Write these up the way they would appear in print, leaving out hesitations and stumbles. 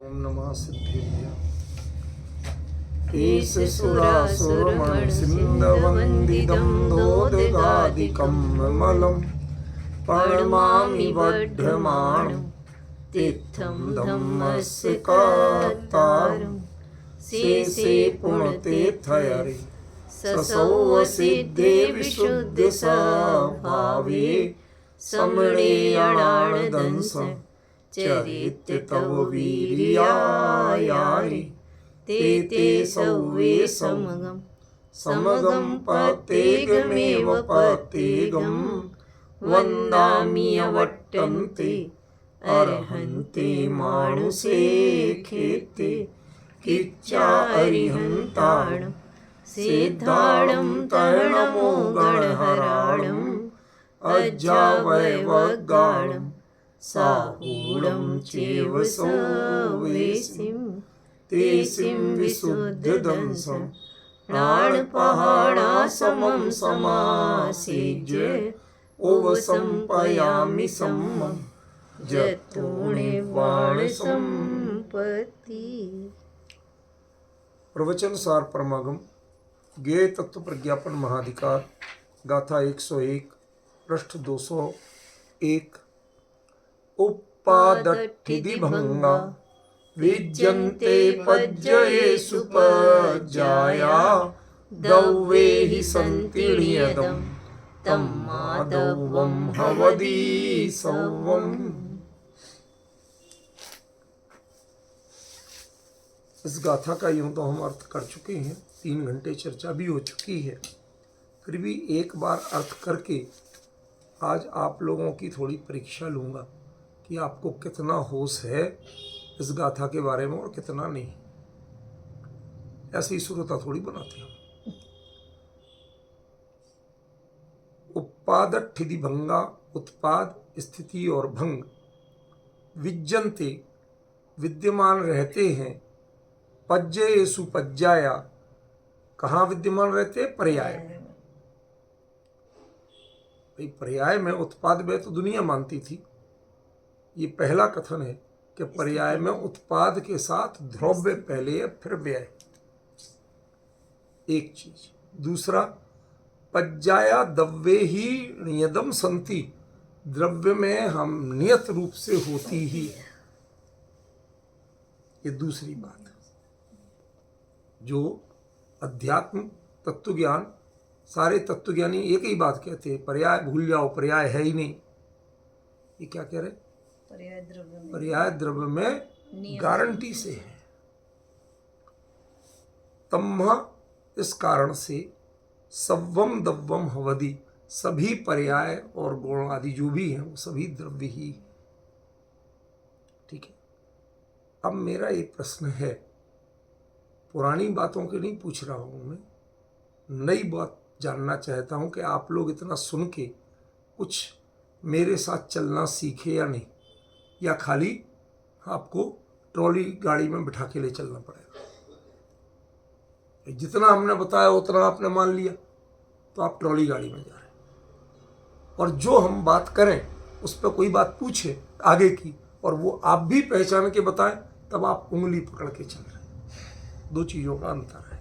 ओम नमः सिद्धेभ्यः। ईशसुरासुरमणिसिन्धवन्दितं दोदगादिकं मलं प्रणमामि वर्धमानं तीर्थं धम्मस्य कर्तारं शेषे पुण्यतीर्थहरे ससौव सिद्धे विशुद्धस्वभावे समणे अणाणदंसं चरित्र तव वीर्यायारि ते सौवे समगं पतेगमेव पतेगं वन्दामि अवट्टन्ते अर्हन्ते मानुषे खेते किच्चा अरिहन्ताणं सिद्धाणं तरणमो गणहराणम् अज्जावैवगाणं साहूढं चैव सौवेसिं तेसिं विशुद्धदंसं प्राणपहाणासमं समासेज्य ओवसंपयामि सम्मं जतोणिर्वाणसंपत्ति। प्रवचन सार परमागम ज्ञेय तत्व प्रज्ञापन महाधिकार गाथा 101 पृष्ठ 201। उपादट्ठिदिभंगा विज्यन्ते पज्ययेषु पज्याया दौवे हि सन्ति नियतं तं माधवं हवदी सौवम्। इस गाथा का यूं तो हम अर्थ कर चुके हैं, 3 घंटे चर्चा भी हो चुकी है, फिर भी एक बार अर्थ करके आज आप लोगों की थोड़ी परीक्षा लूँगा कि आपको कितना होश है इस गाथा के बारे में और कितना नहीं। ऐसी श्रोता थोड़ी बनाते हैं। उत्पादट्ठिदि भंगा, उत्पाद स्थिति और भंग, विज्जन्ते विद्यमान रहते हैं, पज्येषु पज्याया कहाँ विद्यमान रहते हैं? पर्याय में। भाई पर्याय में, उत्पाद में तो दुनिया मानती थी। ये पहला कथन है कि पर्याय में उत्पाद के साथ द्रव्य पहले है फिर व्यय, एक चीज। दूसरा, पज्जाया द्रव्ये ही नियतम संति, द्रव्य में हम नियत रूप से होती ही है। ये दूसरी बात है। जो अध्यात्म तत्व ज्ञान, सारे तत्वज्ञानी एक ही बात कहते हैं, पर्याय भूल जाओ, पर्याय है ही नहीं। ये क्या कह रहे? पर्याय द्रव्य में गारंटी से है। तम्हा, इस कारण से, सव्वम दव्वम हवदी, सभी पर्याय और गुण आदि जो भी हैं वो सभी द्रव्य ही। ठीक है। अब मेरा एक प्रश्न है, पुरानी बातों के नहीं पूछ रहा हूं मैं, नई बात जानना चाहता हूं कि आप लोग इतना सुन के कुछ मेरे साथ चलना सीखे या नहीं, या खाली आपको ट्रॉली गाड़ी में बिठा के ले चलना पड़ेगा। जितना हमने बताया उतना आपने मान लिया तो आप ट्रॉली गाड़ी में जा रहे हैं, और जो हम बात करें उस पर कोई बात पूछे आगे की और वो आप भी पहचान के बताएं, तब आप उंगली पकड़ के चल रहे हैं। 2 चीज़ों का अंतर है।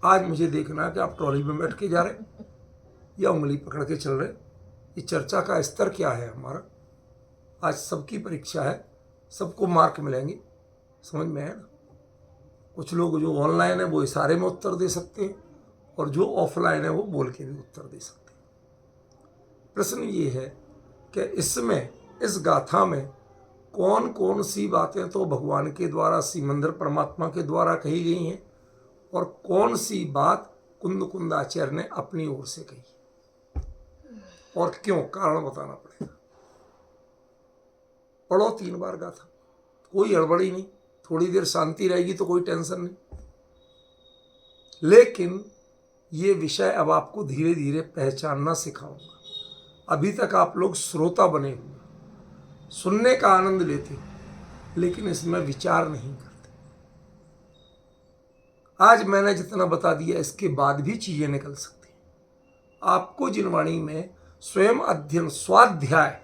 आज मुझे देखना है कि आप ट्रॉली में बैठ के जा रहे हैं या उंगली पकड़ के चल रहे हैं। ये चर्चा का स्तर क्या है हमारा? आज सबकी परीक्षा है, सबको मार्क मिलेंगे, समझ में है ना? कुछ लोग जो ऑनलाइन है वो इशारे में उत्तर दे सकते हैं, और जो ऑफलाइन है वो बोल के भी उत्तर दे सकते हैं। प्रश्न ये है कि इसमें, इस गाथा में कौन कौन सी बातें तो भगवान के द्वारा, सिमंदर परमात्मा के द्वारा कही गई हैं, और कौन सी बात कुंद कुंदाचार्य ने अपनी ओर से कही, और क्यों, कारण बताना पड़ेगा। पढ़ो 3 बार गाथा, कोई हड़बड़ी नहीं, थोड़ी देर शांति रहेगी तो कोई टेंशन नहीं। लेकिन ये विषय अब आपको धीरे धीरे पहचानना सिखाऊंगा। अभी तक आप लोग श्रोता बने हुए, सुनने का आनंद लेते, लेकिन इसमें विचार नहीं करते। आज मैंने जितना बता दिया, इसके बाद भी चीजें निकल सकती हैं। आपको जिनवाणी में स्वयं अध्ययन, स्वाध्याय,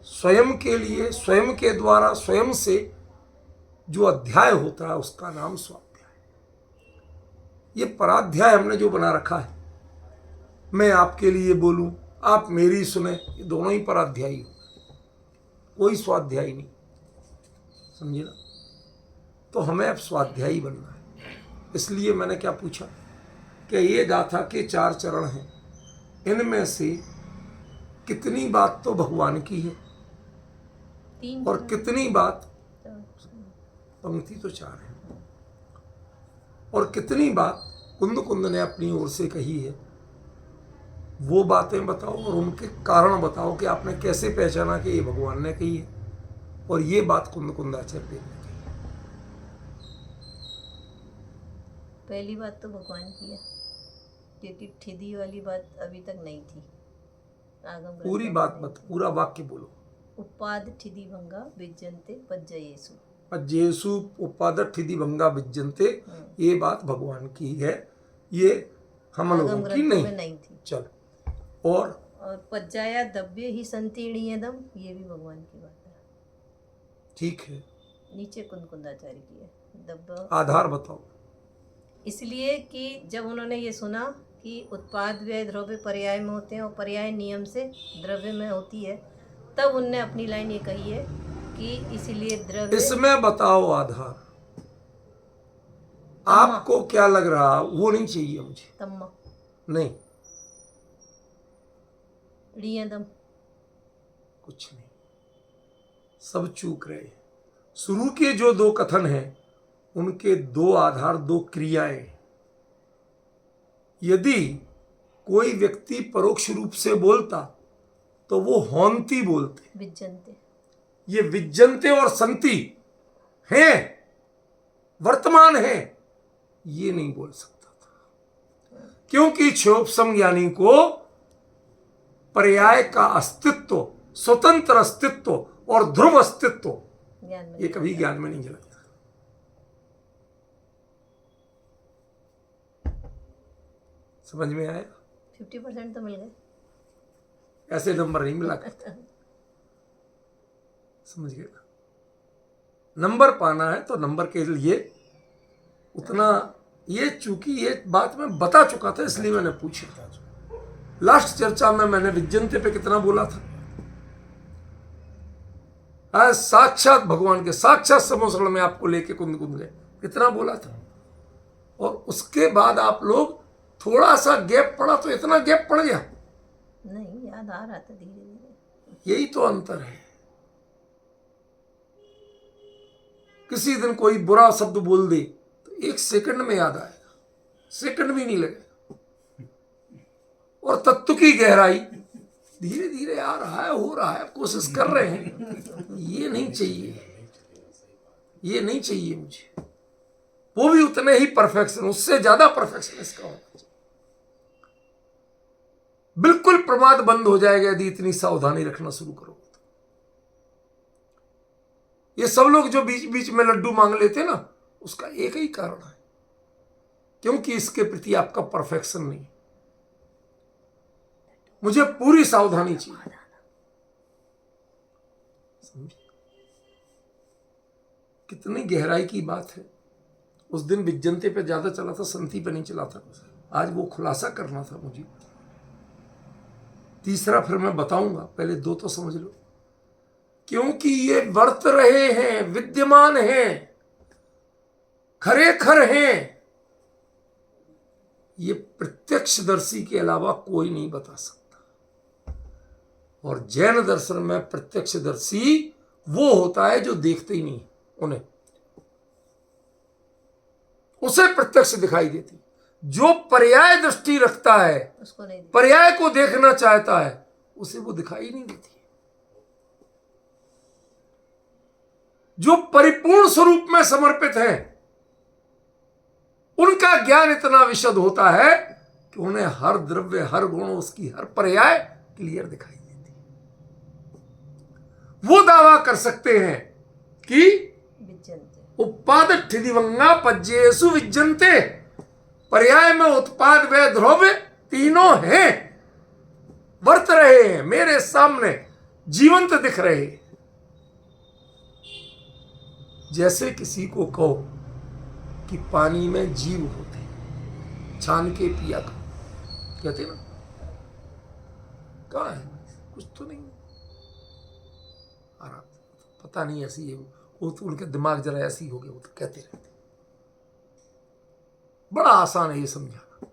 स्वयं के लिए, स्वयं के द्वारा, स्वयं से जो अध्याय होता है उसका नाम स्वाध्याय। ये पराध्याय हमने जो बना रखा है, मैं आपके लिए बोलूं, आप मेरी सुने, ये दोनों ही पराध्यायी हो, कोई स्वाध्यायी नहीं, समझे ना। तो हमें अब स्वाध्यायी बनना है। इसलिए मैंने क्या पूछा कि ये गाथा के 4 चरण हैं, इनमें से कितनी बात तो भगवान की है और कितनी बात, पंक्ति तो 4 है, और कितनी बात कुंद कुंद ने अपनी ओर से कही है। वो बातें बताओ और उनके कारण बताओ कि आपने कैसे पहचाना कि ये भगवान ने कही है और ये बात कुंद कुंदाचार्य ने कही। पहली बात तो भगवान की है, क्योंकि ठिदी वाली बात अभी तक नहीं थी। आगम पूरी बात पूरा वाक्य बोलो। उपाद ठिदी भंगा विज्जन्ते पज्जयेषु। पज्जेसु उपाद ठिदी भंगा विज्जन्ते, ये बात भगवान की है, ये हम लोगों की नहीं थी। चल, और पज्जाया दब्बे ही संतीर्णीयदम, ये भी भगवान की बात है। ठीक है, नीचे कुंद कुंदाचार्य की है। दब्बा आधार बताओ। इसलिए कि जब उन्होंने ये सुना कि उत्पाद व्यय द्रव्य पर्याय में होते हैं और पर्याय नियम से द्रव्य में होती है, तब उनने अपनी लाइन ये कही है कि इसीलिए द्रव्य। इसमें बताओ आधार, आपको क्या लग रहा, वो नहीं चाहिए मुझे। तम्मा नहीं, रियदम कुछ नहीं, सब चूक रहे। शुरू के जो 2 कथन हैं उनके 2 आधार, 2 क्रियाएं। यदि कोई व्यक्ति परोक्ष रूप से बोलता तो वो होंती बोलते, विज्जन्ते। ये विज्जन्ते और संति हैं, वर्तमान है, ये नहीं बोल सकता था, क्योंकि क्षोभसम ज्ञानी को पर्याय का अस्तित्व, स्वतंत्र अस्तित्व और ध्रुव अस्तित्व ये कभी ज्ञान में नहीं झलकता। समझ में आया? 50% तो मिल गए, ऐसे नंबर नहीं मिला करते। समझ गए ना? नंबर पाना है तो नंबर के लिए उतना, ये चूंकि ये बात मैं बता चुका था इसलिए मैंने पूछा था। लास्ट चर्चा में मैंने विज्जन्ते पे कितना बोला था? साक्षात भगवान के साक्षात समोसरण में आपको लेके कुंद कुंद गए, कितना बोला था। और उसके बाद आप लोग थोड़ा सा गैप पड़ा तो इतना गैप पड़ गया नहीं, याद आ रहा था धीरे धीरे। यही तो अंतर है। किसी दिन कोई बुरा शब्द बोल दे तो 1 सेकंड में याद आएगा, सेकंड भी नहीं लगेगा। और तत्व की गहराई धीरे धीरे आ रहा है, हो रहा है, कोशिश कर रहे हैं। ये नहीं चाहिए, ये नहीं चाहिए मुझे। वो भी उतने ही परफेक्शन, उससे ज्यादा परफेक्शन इसका होना चाहिए। बिल्कुल प्रमाद बंद हो जाएगा यदि इतनी सावधानी रखना शुरू करोगे तो। ये सब लोग जो बीच बीच में लड्डू मांग लेते ना, उसका एक ही कारण है, क्योंकि इसके प्रति आपका परफेक्शन नहीं। मुझे पूरी सावधानी चाहिए, कितनी गहराई की बात है। उस दिन विज्जन्ते पे ज्यादा चला था, संति पे नहीं चला था। आज वो खुलासा करना था मुझे। तीसरा फिर मैं बताऊंगा, पहले 2 तो समझ लो। क्योंकि ये वर्त रहे हैं, विद्यमान हैं, खरेखर हैं, ये प्रत्यक्षदर्शी के अलावा कोई नहीं बता सकता। और जैन दर्शन में प्रत्यक्षदर्शी वो होता है जो देखते ही नहीं उन्हें, उसे प्रत्यक्ष दिखाई देती। जो पर्याय दृष्टि रखता है, पर्याय को देखना चाहता है, उसे वो दिखाई नहीं देती। जो परिपूर्ण स्वरूप में समर्पित हैं, उनका ज्ञान इतना विशद होता है कि उन्हें हर द्रव्य, हर गुण, उसकी हर पर्याय क्लियर दिखाई देती। वो दावा कर सकते हैं कि उत्पाद ठिदिवंगा पज्जेसु विज्जन्ते, पर्याय में उत्पाद व ध्रुव तीनों हैं, वर्त रहे हैं, मेरे सामने जीवंत दिख रहे हैं। जैसे किसी को कहो कि पानी में जीव होते हैं, छान के पिया कर, कहते ना, कहाँ है, कुछ तो नहीं, आराम, पता नहीं ऐसी है वो, तो उनके दिमाग जरा ऐसी हो गए, वो तो कहते रहते। बड़ा आसान है ये समझाना,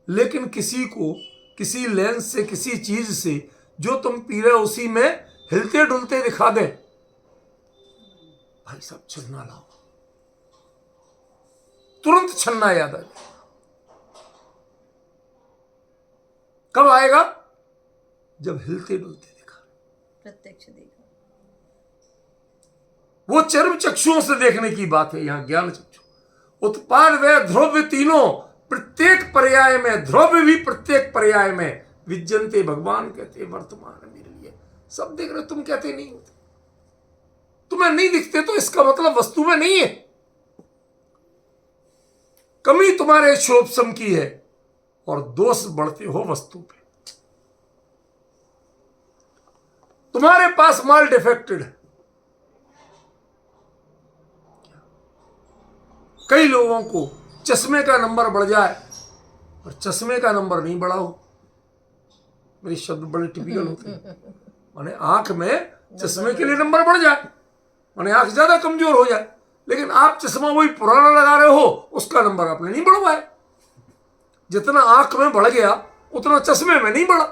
लेकिन किसी को किसी लेंस से, किसी चीज से जो तुम पी रहे हो उसी में हिलते डुलते दिखा दें, भाई साहब छन्ना लाओ, तुरंत छन्ना याद आ जाएगा। कब आएगा? जब हिलते डुलते दिखा, प्रत्यक्ष देखा। वो चर्म चक्षुओं से देखने की बात है, यहां ज्ञान चक्षु। उत्पाद व ध्रुव तीनों प्रत्येक पर्याय में, ध्रुव भी प्रत्येक पर्याय में, विजयंते भगवान कहते वर्तमान मेरे लिए सब देख रहे, तुम कहते नहीं होते, तुम्हें नहीं दिखते तो इसका मतलब वस्तु में नहीं है, कमी तुम्हारे शोभसम की है और दोष बढ़ते हो वस्तु पे। तुम्हारे पास माल डिफेक्टेड है। कई लोगों को चश्मे का नंबर बढ़ जाए और चश्मे का नंबर नहीं बढ़ा हो, मेरे शब्द बड़े टिपिकल होते हैं, माने आंख में चश्मे के लिए नंबर बढ़ जाए, माने आंख ज्यादा कमजोर हो जाए, लेकिन आप चश्मा वही पुराना लगा रहे हो, उसका नंबर आपने नहीं बढ़वाया। जितना आंख में बढ़ गया उतना चश्मे में नहीं बढ़ा,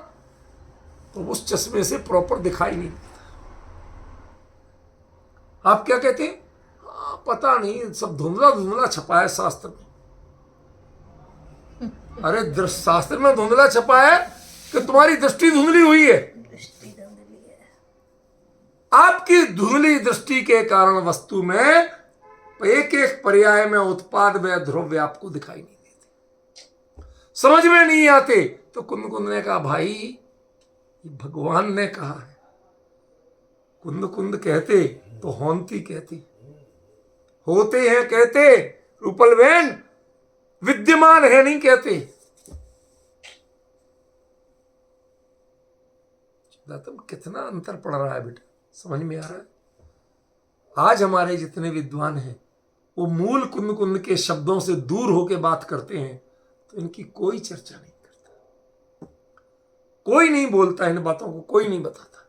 तो उस चश्मे से प्रॉपर दिखाई नहीं देता। आप क्या कहते हैं? पता नहीं, सब धुंधला धुंधला छपा है शास्त्र में। अरे शास्त्र में धुंधला छपा है कि तुम्हारी दृष्टि धुंधली हुई है। दृष्टि धुंधली है। आपकी धुंधली दृष्टि के कारण वस्तु में एक एक पर्याय में उत्पाद व ध्रुव्य आपको दिखाई नहीं देते, समझ में नहीं आते। तो कुंद कुंद ने कहा, भाई भगवान ने कहा है, कुंद कुंद कहते तो होंती कहती, होते हैं कहते, रूपलवेन विद्यमान है नहीं कहते। तुम कितना अंतर पड़ रहा है बेटा, समझ में आ रहा है? आज हमारे जितने विद्वान हैं वो मूल कुंद कुंद के शब्दों से दूर होकर बात करते हैं, तो इनकी कोई चर्चा नहीं करता, कोई नहीं बोलता इन बातों को, कोई नहीं बताता।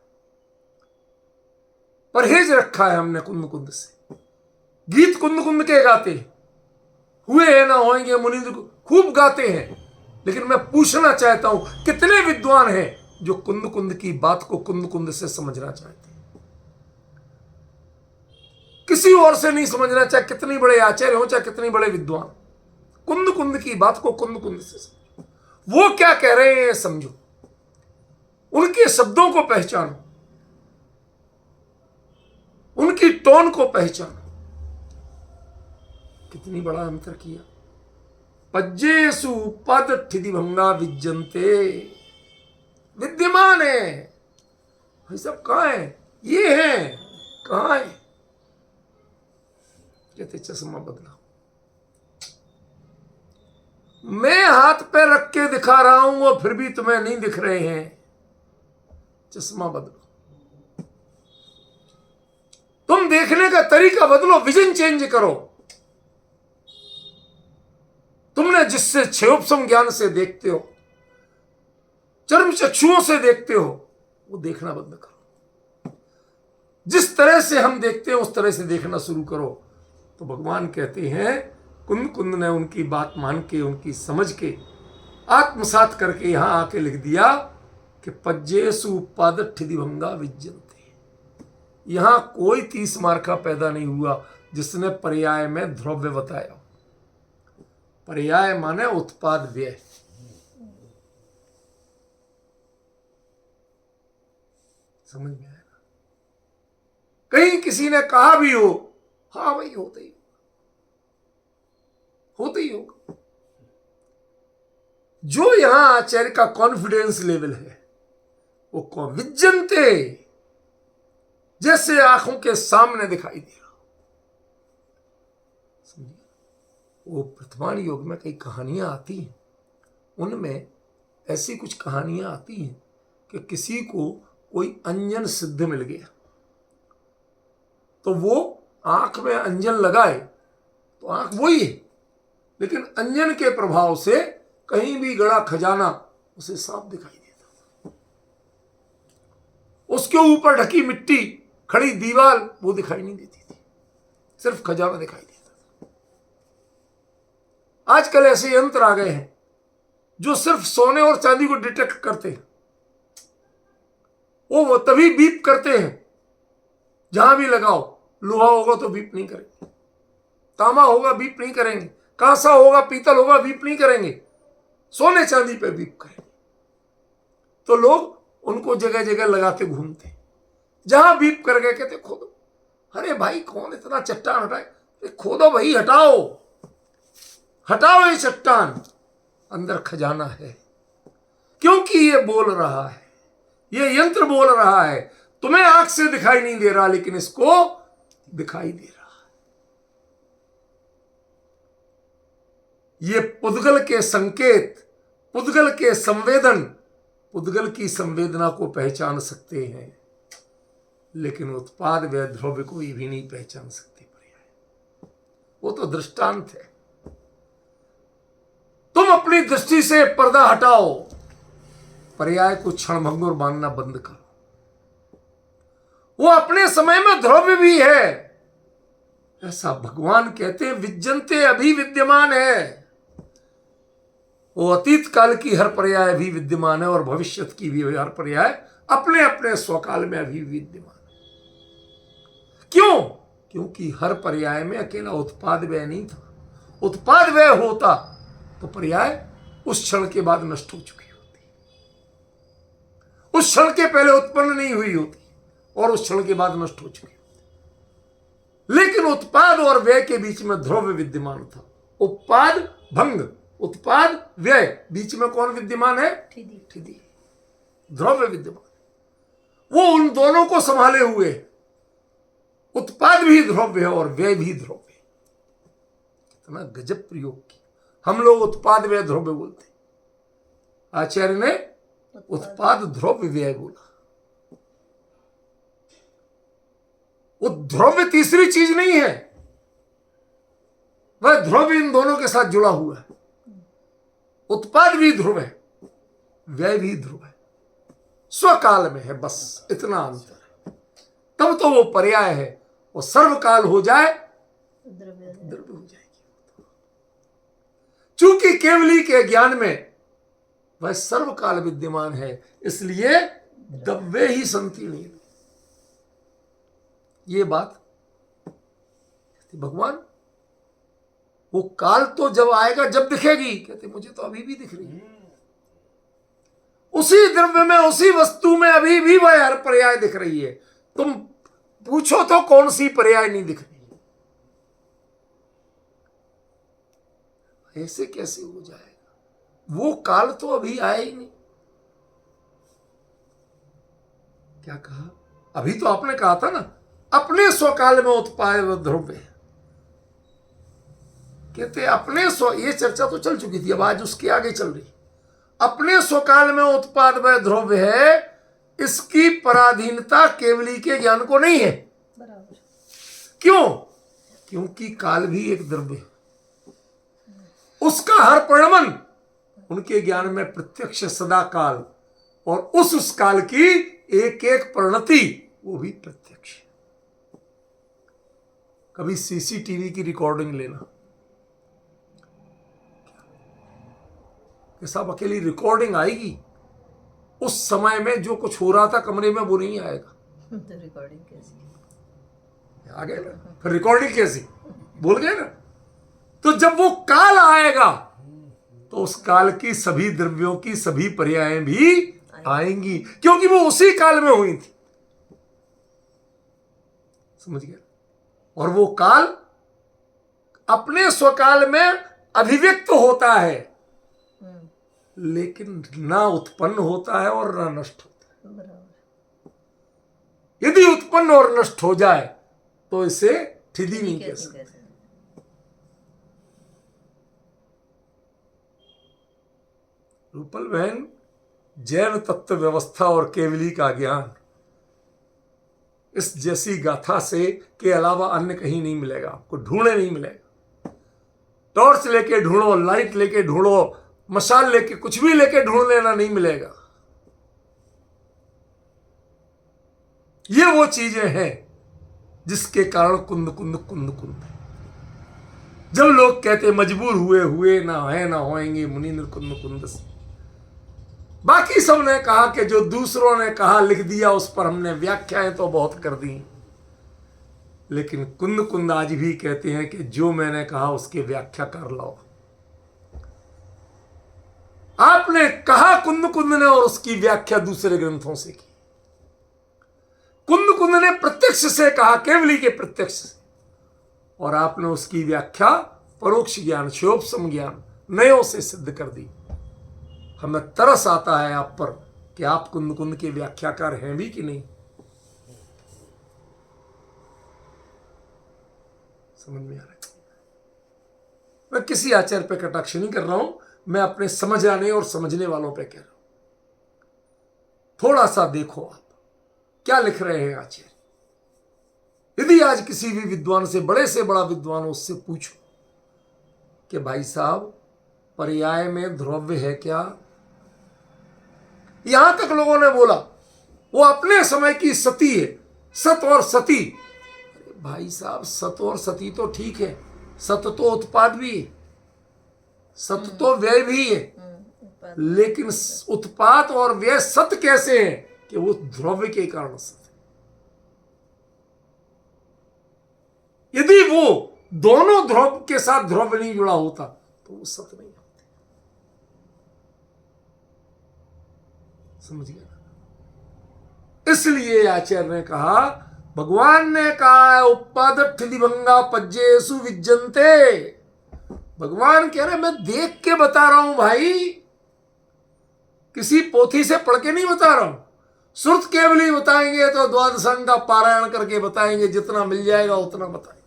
परहेज रखा है हमने कुंद कुंद से। गीत कुंद कुंद के गाते हुए हैं ना होंगे मुनिंद्र खूब गाते हैं, लेकिन मैं पूछना चाहता हूं कितने विद्वान हैं जो कुंद कुंद की बात को कुंद कुंद से समझना चाहते हैं, किसी और से नहीं समझना, चाहे कितनी बड़े आचार्य हो, चाहे कितनी बड़े विद्वान, कुंद कुंद की बात को कुंद कुंद से समझो। वो क्या कह रहे हैं समझो, उनके शब्दों को पहचानो, उनकी टोन को पहचानो। कितनी बड़ा अंतर किया। पज्जेसु पद ठिदिभंगा विज्जन्ते, विद्यमान है भाई सब, कहां है? ये है, कहां है? कहते चश्मा बदला, मैं हाथ पे रख के दिखा रहा हूं और फिर भी तुम्हें नहीं दिख रहे हैं, चश्मा बदलो, तुम देखने का तरीका बदलो, विजन चेंज करो। तुमने जिससे क्षयोपसम ज्ञान से देखते हो, चर्म चक्षुओं से देखते हो, वो देखना बंद करो। जिस तरह से हम देखते हैं उस तरह से देखना शुरू करो। तो भगवान कहते हैं, कुंद कुंद ने उनकी बात मान के, उनकी समझ के, आत्मसात करके यहां आके लिख दिया कि पज्जेसु पद ठिदिभंगा विज्जन्ते। यहां कोई 30 मार्का पैदा नहीं हुआ जिसने पर्याय में ध्रुव्य बताया। पर्याय माने उत्पाद व्यय। समझ में आया ना? कहीं किसी ने कहा भी हो, हाँ भाई होते ही होगा। जो यहां आचार्य का कॉन्फिडेंस लेवल है वो विज्जन्ते, जैसे आंखों के सामने दिखाई दे रहा। समझिए, वो वर्तमान योग में कई कहानियां आती हैं, उनमें ऐसी कुछ कहानियां आती हैं कि किसी को कोई अंजन सिद्ध मिल गया तो वो आंख में अंजन लगाए तो आंख वही है, लेकिन अंजन के प्रभाव से कहीं भी गड़ा खजाना उसे साफ दिखाई देता था। उसके ऊपर ढकी मिट्टी, खड़ी दीवार वो दिखाई नहीं देती थी, सिर्फ खजाना दिखाई देता था। आजकल ऐसे यंत्र आ गए हैं जो सिर्फ सोने और चांदी को डिटेक्ट करते हैं। वो तभी बीप करते हैं, जहां भी लगाओ। लोहा होगा तो बीप नहीं करेंगे, तांबा होगा बीप नहीं करेंगे, कांसा होगा, पीतल होगा, बीप नहीं करेंगे, सोने चांदी पे बीप करेंगे। तो लोग उनको जगह जगह लगाते घूमते, जहां बीप कर गए कहते खोदो। अरे भाई कौन इतना चट्टान हटाए? खोदो भाई, हटाओ हटाओ ये चट्टान, अंदर खजाना है। क्योंकि ये बोल रहा है, ये यंत्र बोल रहा है। तुम्हें आंख से दिखाई नहीं दे रहा, लेकिन इसको दिखाई दे रहा है। ये पुद्गल के संकेत, पुद्गल के संवेदन, पुद्गल की संवेदना को पहचान सकते हैं, लेकिन उत्पाद व द्रव्य को ये भी नहीं पहचान सकते। पर्याय वो तो दृष्टांत है। तुम अपनी दृष्टि से पर्दा हटाओ, पर्याय को क्षणभंगुर मानना बंद करो। वो अपने समय में द्रव्य भी है, ऐसा भगवान कहते हैं। विज्जन्ते अभी विद्यमान है, वो अतीत काल की हर पर्याय भी विद्यमान है और भविष्य की भी हर पर्याय अपने अपने स्वकाल में अभी विद्यमान है। क्यों? क्योंकि हर पर्याय में अकेला उत्पाद व्यय नहीं था। उत्पाद व्यय होता तो पर्याय उस क्षण के बाद नष्ट हो चुकी होती, उस क्षण के पहले उत्पन्न नहीं हुई होती और उस क्षण के बाद नष्ट हो चुकी होती। लेकिन उत्पाद और व्यय के बीच में द्रव्य विद्यमान था। उत्पाद भंग, उत्पाद व्यय, बीच में कौन विद्यमान है? ठिदी। द्रव्य विद्यमान। वो उन दोनों को संभाले हुए, उत्पाद भी द्रव्य है और व्यय भी द्रव्य है। कितना गजब प्रयोग की। हम लोग उत्पाद व्यय द्रव्य बोलते, आचार्य ने उत्पाद द्रव्य व्यय बोला। वो द्रव्य तीसरी चीज नहीं है, वह द्रव्य इन दोनों के साथ जुड़ा हुआ है। उत्पाद भी ध्रुव है, व्यय भी ध्रुव है, स्वकाल में है, बस इतना अंतर है। तब तो वो पर्याय है। वो सर्वकाल हो जाए द्रव्य हो जाएगी। चूंकि केवली के ज्ञान में वह सर्वकाल विद्यमान है, इसलिए द्रव्य ही संतीर्ण। ये बात भगवान, वो काल तो जब आएगा जब दिखेगी, कहते मुझे तो अभी भी दिख रही है। उसी द्रव्य में, उसी वस्तु में अभी भी वह हर पर्याय दिख रही है। तुम पूछो तो कौन सी पर्याय नहीं दिख रही? ऐसे कैसे हो जाएगा? वो काल तो अभी आया ही नहीं। क्या कहा? अभी तो आपने कहा था ना, अपने स्वकाल में उत्पाद द्रव्य। कहते अपने स्व, ये चर्चा तो चल चुकी थी, अब आज उसके आगे चल रही। अपने स्वकाल में उत्पाद व द्रव्य है, इसकी पराधीनता केवली के ज्ञान को नहीं है। बराबर। क्यों? क्योंकि काल भी एक द्रव्य है, उसका हर परिणमन उनके ज्ञान में प्रत्यक्ष सदा काल, और उस काल की एक एक परिणति वो भी प्रत्यक्ष है। कभी सीसीटीवी की रिकॉर्डिंग लेना कि सब अकेली रिकॉर्डिंग आएगी, उस समय में जो कुछ हो रहा था कमरे में वो नहीं आएगा। तो रिकॉर्डिंग कैसी आ गए ना, फिर रिकॉर्डिंग कैसी? बोल गए ना। तो जब वो काल आएगा तो उस काल की सभी द्रव्यों की सभी पर्यायें भी आएंगी, क्योंकि वो उसी काल में हुई थी। समझ गया? और वो काल अपने स्वकाल में अभिव्यक्त होता है, लेकिन ना उत्पन्न होता है और ना नष्ट होता है। यदि उत्पन्न और नष्ट हो जाए तो इसे ठिदी नहीं कह सकते। रूपल बहन, जैन तत्व व्यवस्था और केवली का ज्ञान, इस जैसी गाथा से के अलावा अन्य कहीं नहीं मिलेगा, आपको ढूंढे नहीं मिलेगा। टॉर्च लेके ढूंढो, लाइट लेके ढूंढो, मशाल लेके, कुछ भी लेके ढूंढ लेना, नहीं मिलेगा। ये वो चीजें हैं जिसके कारण कुंद कुंद कुंद कुंद है। जब लोग कहते मजबूर हुए हुए ना है ना होएंगे मुनींद्र कुंद कुंद से, बाकी सब ने कहा कि जो दूसरों ने कहा लिख दिया, उस पर हमने व्याख्याएं तो बहुत कर दी, लेकिन कुंद कुंद आज भी कहते हैं कि जो मैंने कहा उसकी व्याख्या कर लो। आपने कहा कुंद कुंद ने और उसकी व्याख्या दूसरे ग्रंथों से की। कुंद कुंद ने प्रत्यक्ष से कहा, केवली के प्रत्यक्ष से, और आपने उसकी व्याख्या परोक्ष ज्ञान, शिवोपम ज्ञान, नयों से सिद्ध कर दी। हमें तरस आता है आप पर कि आप कुंद कुंद के व्याख्याकार हैं भी कि नहीं। समझ में आ रहा है? मैं किसी आचार्य पे कटाक्ष नहीं कर रहा हूं, मैं अपने समझ आने और समझने वालों पे कह रहा हूं। थोड़ा सा देखो आप क्या लिख रहे हैं आचार्य। यदि आज किसी भी विद्वान से बड़ा विद्वान उससे पूछो कि भाई साहब पर्याय में ध्रुव्य है क्या, यहां तक लोगों ने बोला वो अपने समय की सती है, सत और सती। अरे भाई साहब, सत और सती तो ठीक है, सत तो उत्पाद भी है, सत तो व्यय भी है, लेकिन उत्पाद और व्यय सत कैसे है कि वो ध्रुव्य के कारण सत है। यदि वो दोनों ध्रुव के साथ ध्रुव नहीं जुड़ा होता तो वो सत नहीं होता। समझ गया? इसलिए आचार्य ने कहा, भगवान ने कहा उपपाद ठिदिभंगा पज्जेसु विज्जन्ते। भगवान कह रहे मैं देख के बता रहा हूं भाई, किसी पोथी से पढ़ के नहीं बता रहा हूं। श्रुत केवली बताएंगे तो द्वादशांग का पारायण करके बताएंगे, जितना मिल जाएगा उतना बताएंगे।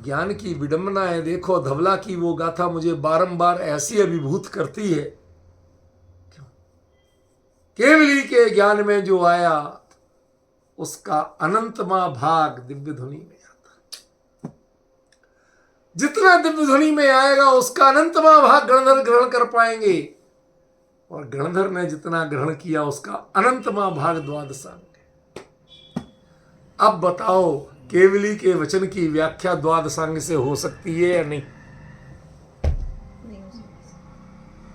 ज्ञान की विडंबना है। देखो धवला की वो गाथा मुझे बारंबार ऐसी अभिभूत करती है। क्यों? केवली के ज्ञान में जो आया उसका अनंतमा भाग दिव्य ध्वनि में आता। जितना दिव्य ध्वनि में आएगा उसका अनंतमा भाग गणधर ग्रहण कर पाएंगे, और गणधर ने जितना ग्रहण किया उसका अनंतमा भाग द्वादशांग। अब बताओ केवली के वचन की व्याख्या द्वादशांग से हो सकती है या नहीं?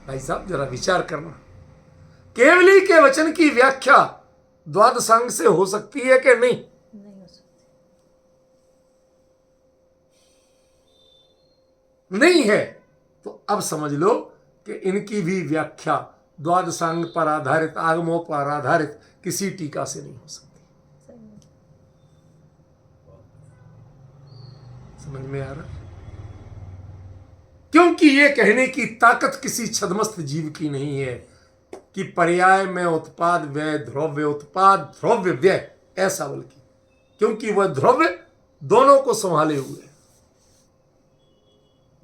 भाई साहब जरा विचार करना, केवली के वचन की व्याख्या द्वादशांग से हो सकती है कि नहीं? नहीं हो सकती। नहीं है तो अब समझ लो कि इनकी भी व्याख्या द्वादशांग पर आधारित, आगमों पर आधारित किसी टीका से नहीं हो सकती। समझ में आ रहा? क्योंकि ये कहने की ताकत किसी छद्मस्त जीव की नहीं है कि पर्याय में उत्पाद व्यय ध्रुव्य, उत्पाद ध्रुव्य व्यय, ऐसा बल्कि क्योंकि वह ध्रुव्य दोनों को संभाले हुए,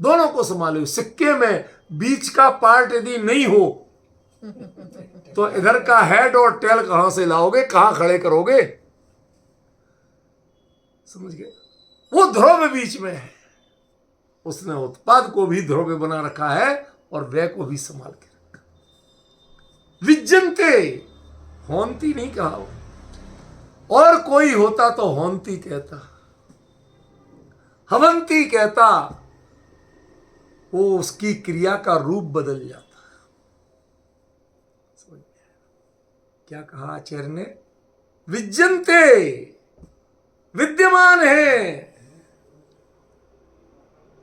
दोनों को संभाले हुए। सिक्के में बीच का पार्ट यदि नहीं हो तो इधर का हेड और टेल कहां से लाओगे, कहां खड़े करोगे? समझ गए? वो ध्रुव बीच में है, उसने उत्पाद को भी ध्रुव बना रखा है और व्यय को भी संभाल के रखा। विज्जन्ते, होंती नहीं कहा, और कोई होता तो होंती कहता, हवंती कहता, वो उसकी क्रिया का रूप बदल जाता। क्या कहा आचार्य ने? विज्जन्ते, विद्यमान है।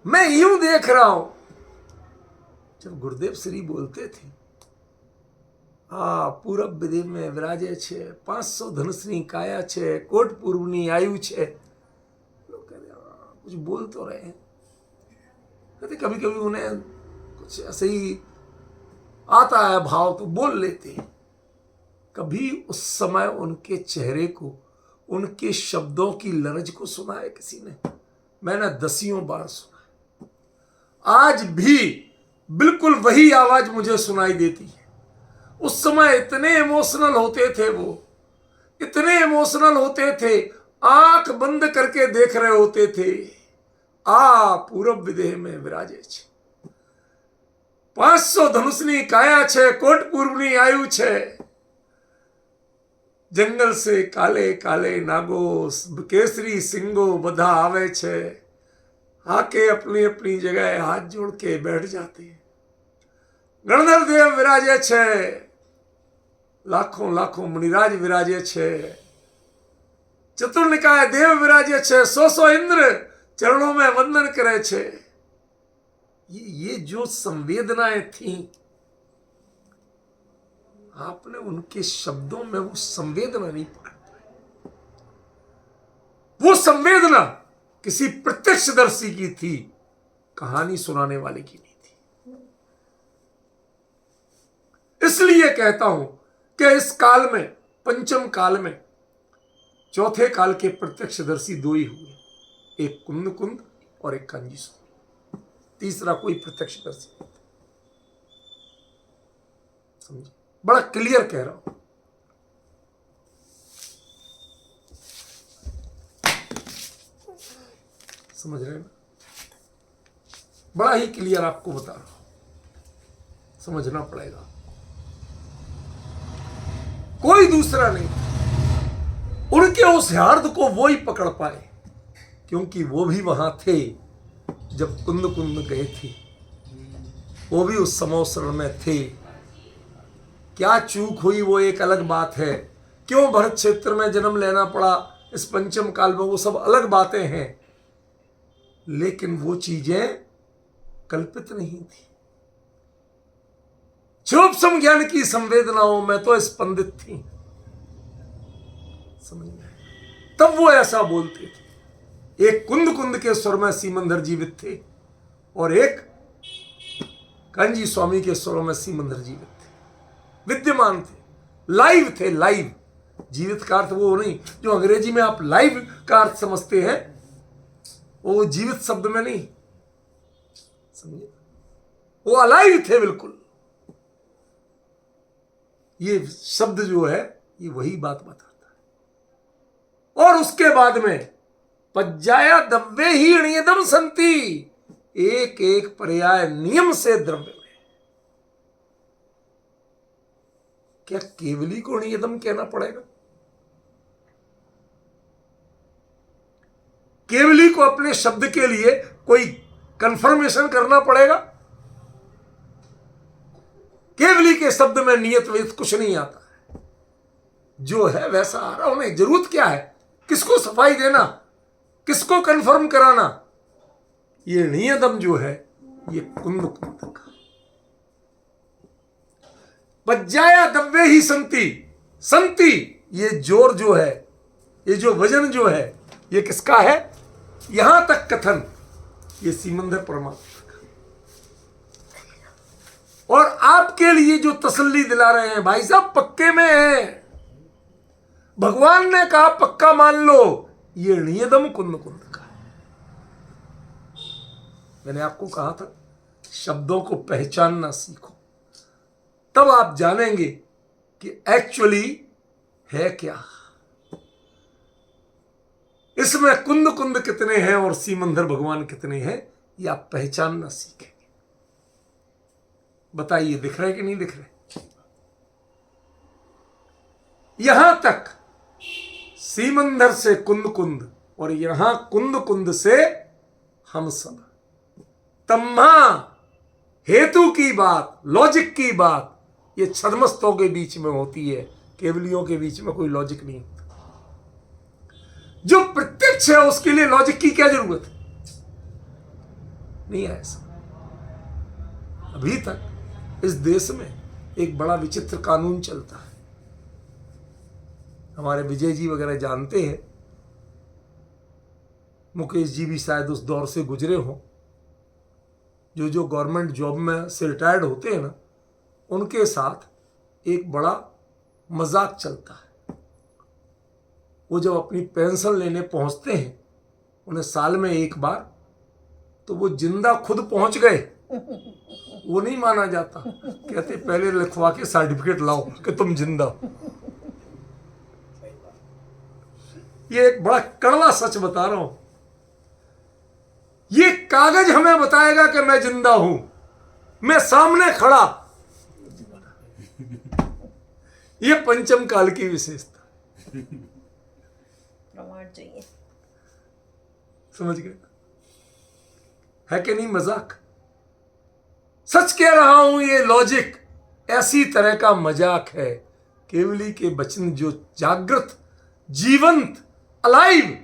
मैं यूं देख रहा हूं, जब गुरुदेव श्री बोलते थे पूरब विदेव में विराजे छे, 500 धनुषनी काया छे, कोट पूर्वनी आयु छे। लोग कहते कुछ बोल तो रहे हैं, कहते कभी कभी उन्हें कुछ ऐसे ही आता है भाव तो बोल लेते हैं। कभी उस समय उनके चेहरे को, उनके शब्दों की लरज को सुना है किसी ने? मैंने दसियों बार सुना। आज भी बिल्कुल वही आवाज मुझे सुनाई देती है। उस समय इतने इमोशनल होते थे वो, इतने इमोशनल होते थे, आंख बंद करके देख रहे होते थे। आ पूरब विदेह में विराजे छे, 500 धनुषनी काया छे, कोट पूर्वनी आयु छे। जंगल से काले काले नागो, केसरी सिंगो बधा आवे छे। आके अपनी अपनी जगह हाथ जोड़ के बैठ जाते हैं। गणधर देव विराजे छे, लाखों लाखों मुनिराज विराजे छे। चतुर्निकाय देव विराजे छे, 100 इंद्र चरणों में वंदन करे छे। ये जो संवेदनाएं थी, आपने उनके शब्दों में वो संवेदना नहीं पकड़ पाई। वो संवेदना किसी प्रत्यक्षदर्शी की थी, कहानी सुनाने वाले की नहीं थी। इसलिए कहता हूं कि इस काल में, पंचम काल में, चौथे काल के प्रत्यक्षदर्शी दो ही हुए, एक कुंद कुंद और एक कांजी स्वामी। तीसरा कोई प्रत्यक्षदर्शी नहीं था। समझे? बड़ा क्लियर कह रहा हूं। समझ रहे हैं ना? बड़ा ही क्लियर आपको बता रहा हूं, समझना पड़ेगा। कोई दूसरा नहीं। उनके उस हार्द को वो ही पकड़ पाए, क्योंकि वो भी वहां थे जब कुंद कुंद गए थे। वो भी उस समोसरण में थे। क्या चूक हुई वो एक अलग बात है, क्यों भरत क्षेत्र में जन्म लेना पड़ा इस पंचम काल में, वो सब अलग बातें हैं। लेकिन वो चीजें कल्पित नहीं थी। क्षोभ ज्ञान की संवेदनाओं में तो स्पंदित थी। समझ में? तब वो ऐसा बोलते थे। एक कुंद कुंद के स्वर में सीमंदर जीवित थे और एक कांजी स्वामी के स्वरों में सीमंदर जीवित थे, विद्यमान थे, लाइव थे। लाइव जीवित का अर्थ वो नहीं जो अंग्रेजी में आप लाइव का अर्थ समझते हैं, वो जीवित शब्द में नहीं, समझे? वो अलाइव थे बिल्कुल। ये शब्द जो है ये वही बात बताता है। और उसके बाद में पज्जाया दव्वे ही नियतम संति, एक एक पर्याय नियम से द्रव्य में। क्या केवली को नियतम कहना पड़ेगा? केवली को अपने शब्द के लिए कोई कंफर्मेशन करना पड़ेगा? केवली के शब्द में नियत वेद कुछ नहीं आता है, जो है वैसा आ रहा। उन्हें जरूरत क्या है? किसको सफाई देना, किसको कंफर्म कराना? ये नियतम जो है ये कुंद कुंद का। पज्जाया दव्वे ही संति, संति ये जोर जो है, ये जो वजन जो है, ये किसका है? यहां तक कथन ये सीमंदर परमात्मा का। और आपके लिए जो तसल्ली दिला रहे हैं, भाई साहब पक्के में है। भगवान ने कहा पक्का मान लो, ये नियतम कुंद कुंद का है। मैंने आपको कहा था शब्दों को पहचानना सीखो, तब आप जानेंगे कि एक्चुअली है क्या। इसमें कुंद कुंद कितने हैं और सीमंदर भगवान कितने हैं, ये आप पहचानना सीखेंगे। बताइए दिख रहे कि नहीं दिख रहे? यहां तक सीमंदर से कुंद कुंद और यहां कुंद कुंद से हम सब। तम्मा हेतु की बात, लॉजिक की बात ये छद्मस्तों के बीच में होती है, केवलियों के बीच में कोई लॉजिक नहीं होता। जो प्रत्यक्ष है उसके लिए लॉजिक की क्या जरूरत है? नहीं है ऐसा। अभी तक इस देश में एक बड़ा विचित्र कानून चलता है। हमारे विजय जी वगैरह जानते हैं, मुकेश जी भी शायद उस दौर से गुजरे हों। जो गवर्नमेंट जॉब में से रिटायर्ड होते हैं ना, उनके साथ एक बड़ा मजाक चलता है। वो जब अपनी पेंशन लेने पहुंचते हैं, उन्हें साल में एक बार, तो वो जिंदा खुद पहुंच गए, वो नहीं माना जाता। कहते पहले लिखवा के सर्टिफिकेट लाओ कि तुम जिंदा। ये एक बड़ा कड़वा सच बता रहा हूं, ये कागज हमें बताएगा कि मैं जिंदा हूं, मैं सामने खड़ा। ये पंचम काल की विशेषता, प्रमाण चाहिए। समझ गए है कि नहीं? मजाक सच कह रहा हूं, ये लॉजिक ऐसी तरह का मजाक है। केवली के वचन जो जागृत, जीवंत, अलाइव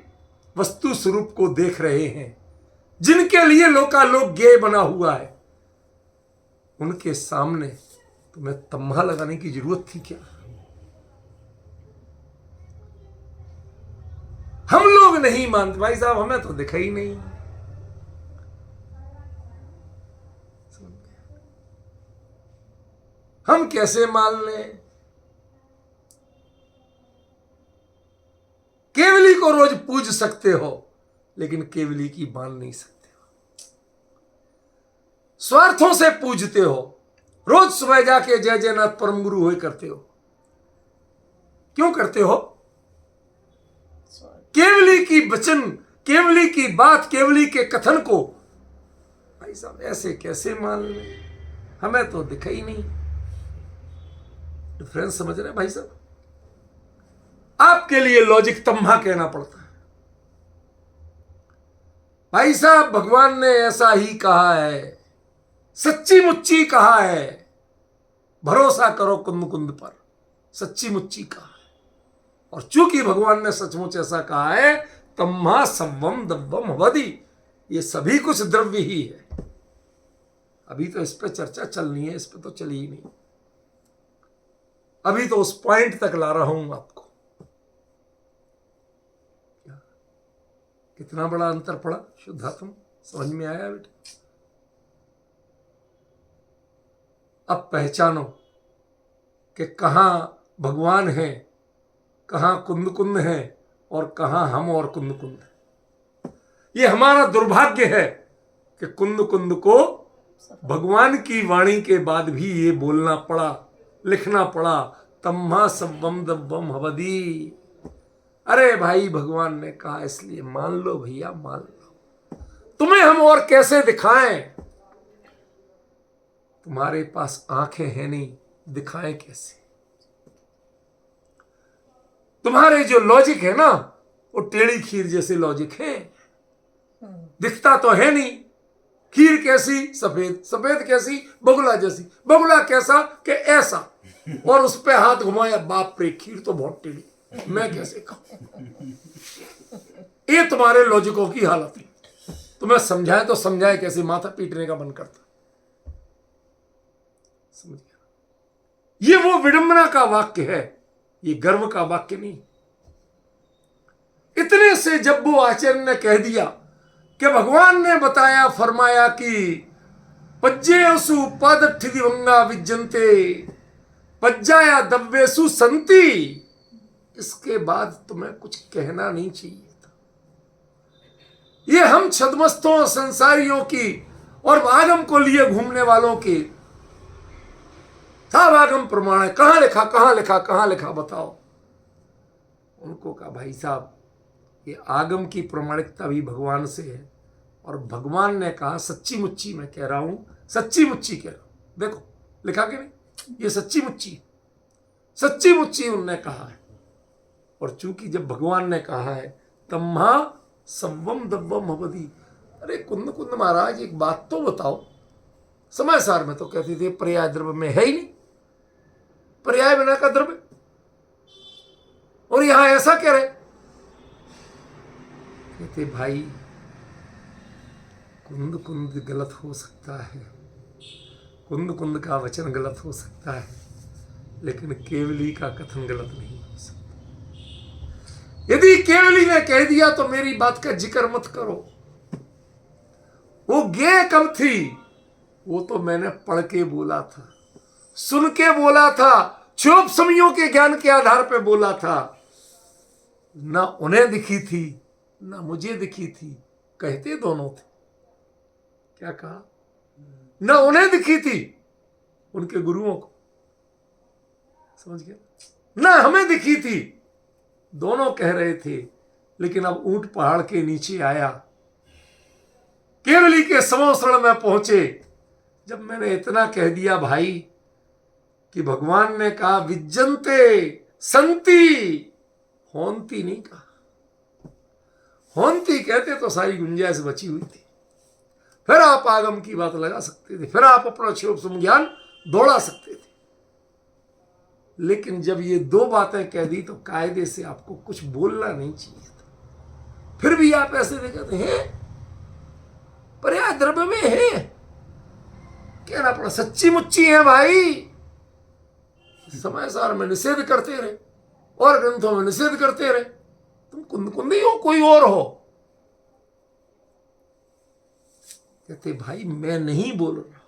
वस्तु स्वरूप को देख रहे हैं, जिनके लिए लोकालोक ज्ञेय बना हुआ है, उनके सामने तुम्हें तम्हा लगाने की जरूरत थी क्या? हम लोग नहीं मानते भाई साहब, हमें तो दिखा ही नहीं। हम कैसे मान लें? केवली को रोज पूज सकते हो, लेकिन केवली की मान नहीं सकते हो। स्वार्थों से पूजते हो, रोज सुबह जाके जय जयनाथ परम गुरु होए करते हो। क्यों करते हो? केवली की वचन, केवली की बात, केवली के कथन को भाई साहब ऐसे कैसे मान लें? हमें तो दिखा ही नहीं। डिफरेंस समझ रहे हैं भाई साहब? आपके लिए लॉजिक तम्हा कहना पड़ता है। भाई साहब भगवान ने ऐसा ही कहा है, सच्ची मुच्ची कहा है, भरोसा करो कुंद कुंद पर, सच्ची मुच्ची कहा है। और चूंकि भगवान ने सचमुच ऐसा कहा है, तम्हा सव्वम दव्वम हवदि, ये सभी कुछ द्रव्य ही है। अभी तो इस पे चर्चा चलनी है, इस पे तो चली ही नहीं। अभी तो उस पॉइंट तक ला रहा हूं आपको। कितना बड़ा अंतर पड़ा शुद्धात्म, समझ में आया बेटा? अब पहचानो कि कहां भगवान है, कहां कुंद कुंद है, और कहां हम और कुंद कुंद है। ये हमारा दुर्भाग्य है कि कुंद कुंद को भगवान की वाणी के बाद भी ये बोलना पड़ा, लिखना पड़ा, तम्हा सव्वम दव्वम हवदी। अरे भाई भगवान ने कहा इसलिए मान लो भैया, मान लो। तुम्हें हम और कैसे दिखाएं? तुम्हारे पास आंखें हैं नहीं, दिखाएं कैसे? तुम्हारे जो लॉजिक है ना, वो टेढ़ी खीर जैसे लॉजिक है, दिखता तो है नहीं। खीर कैसी? सफेद। सफेद कैसी? बगुला जैसी। बगुला कैसा? कि ऐसा। और उस पे हाथ घुमाया, बाप रे खीर तो बहुत टेढ़ी, मैं कैसे खाऊं? ये तुम्हारे लॉजिकों की हालत है। तुम्हें समझाए तो समझाए कैसे, माथा पीटने का मन करता। समझ गया? ये वो विडंबना का वाक्य है, ये गर्व का वाक्य नहीं। इतने से जब वो आचार्य ने कह दिया कि भगवान ने बताया, फरमाया कि पज्जेसु पदठि दिवंगा विज्जन्ते पज्जाया दव्वेसु संति, इसके बाद तुम्हें कुछ कहना नहीं चाहिए था। ये हम छदमस्तों, संसारियों की और आगम को लिए घूमने वालों की सब आगम प्रमाण है। कहां लिखा, कहां लिखा, कहां लिखा, बताओ। उनको कहा भाई साहब ये आगम की प्रमाणिकता भी भगवान से है, और भगवान ने कहा सच्ची मुच्ची मैं कह रहा हूं, सच्ची मुच्ची कह रहा हूं। देखो लिखा कि नहीं, ये सच्ची मुच्ची, सच्ची मुच्ची उनने कहा है। और चूंकि जब भगवान ने कहा है तम्हा सव्वम दव्वम हवदी, अरे कुंद कुंद महाराज एक बात तो बताओ। समय सार में तो कहते थे पर्याय द्रव्य में है ही नहीं, पर्याय बिना का द्रव्य, और यहां ऐसा कह रहे। कहते भाई कुंद कुंद गलत हो सकता है, कुंद कुंद का वचन गलत हो सकता है, लेकिन केवली का कथन गलत नहीं हो सकता। यदि केवली ने कह दिया तो मेरी बात का जिक्र मत करो। वो ज्ञेय कब थी? वो तो मैंने पढ़ के बोला था, सुन के बोला था, क्षोभसमयों के ज्ञान के आधार पर बोला था। ना उन्हें दिखी थी ना मुझे दिखी थी, कहते दोनों थे। क्या कहा? ना उन्हें दिखी थी, उनके गुरुओं को, समझ गए, ना हमें दिखी थी। दोनों कह रहे थे लेकिन अब ऊंट पहाड़ के नीचे आया, केवली के समोसरण में पहुंचे। जब मैंने इतना कह दिया भाई कि भगवान ने कहा विज्जन्ते संति, होंती नहीं कहा। होंती कहते तो सारी गुंजाइश बची हुई थी, फिर आप आगम की बात लगा सकते थे, फिर आप अपना क्षोभ ज्ञान दौड़ा सकते थे। लेकिन जब ये दो बातें कह दी तो कायदे से आपको कुछ बोलना नहीं चाहिए था। फिर भी आप ऐसे कहते हैं पर्याय द्रव्य में है, कहना पड़ा सच्ची मुच्ची है भाई। समय सार में निषेध करते रहे और ग्रंथों में निषेध करते रहे, तुम कुंदी हो कोई और हो। कहते भाई मैं नहीं बोल रहा,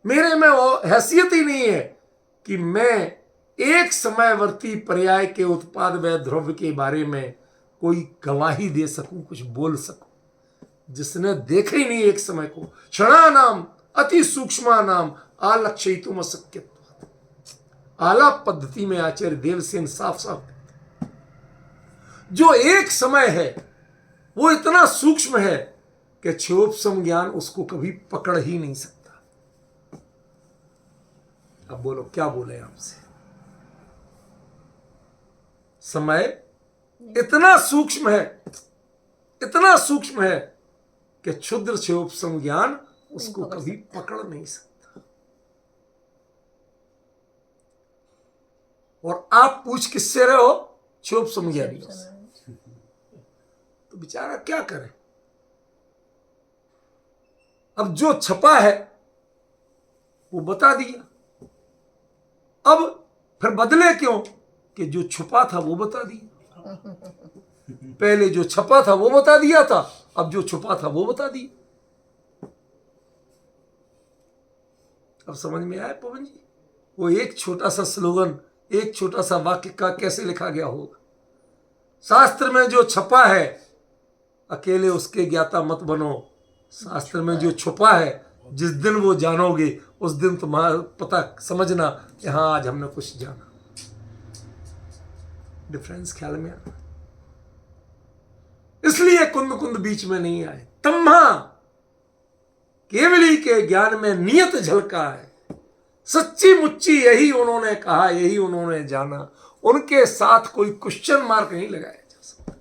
मेरे में वो हैसियत ही नहीं है कि मैं एक समयवर्ती पर्याय के उत्पाद व द्रव्य के बारे में कोई गवाही दे सकूं, कुछ बोल सकूं। जिसने देखे ही नहीं एक समय को, क्षणा नाम अति सूक्ष्मा नाम आलक्षयितुम अशक्यत्वात्। आलाप पद्धति में आचार्य देवसेन साफ साफ कहते हैं, जो एक समय है वो इतना सूक्ष्म है कि क्षोभसम ज्ञान उसको कभी पकड़ ही नहीं सकता। अब बोलो क्या बोले आपसे। समय इतना सूक्ष्म है, इतना सूक्ष्म है कि क्षुद्र क्षोभसम ज्ञान उसको कभी पकड़ नहीं सकता। और आप पूछ किससे रहे हो? क्षोभसम ज्ञानियों से। तो बेचारा क्या करे। अब जो छपा है वो बता दिया, अब फिर बदले क्यों कि जो छुपा था वो बता दिया। पहले जो छपा था वो बता दिया था, अब जो छुपा था वो बता दिया। अब समझ में आया पवन जी? वो एक छोटा सा स्लोगन, एक छोटा सा वाक्य का कैसे लिखा गया होगा। शास्त्र में जो छपा है अकेले उसके ज्ञाता मत बनो, शास्त्र में जो छुपा है जिस दिन वो जानोगे उस दिन तुम्हारा पता समझना कि हाँ आज हमने कुछ जाना। डिफरेंस ख्याल में आना। इसलिए कुंद कुंद बीच में नहीं आए। तम्हा केवली के ज्ञान में नियत झलका है, सच्ची मुच्ची यही उन्होंने कहा, यही उन्होंने जाना। उनके साथ कोई क्वेश्चन मार्क नहीं लगाया जा सकता।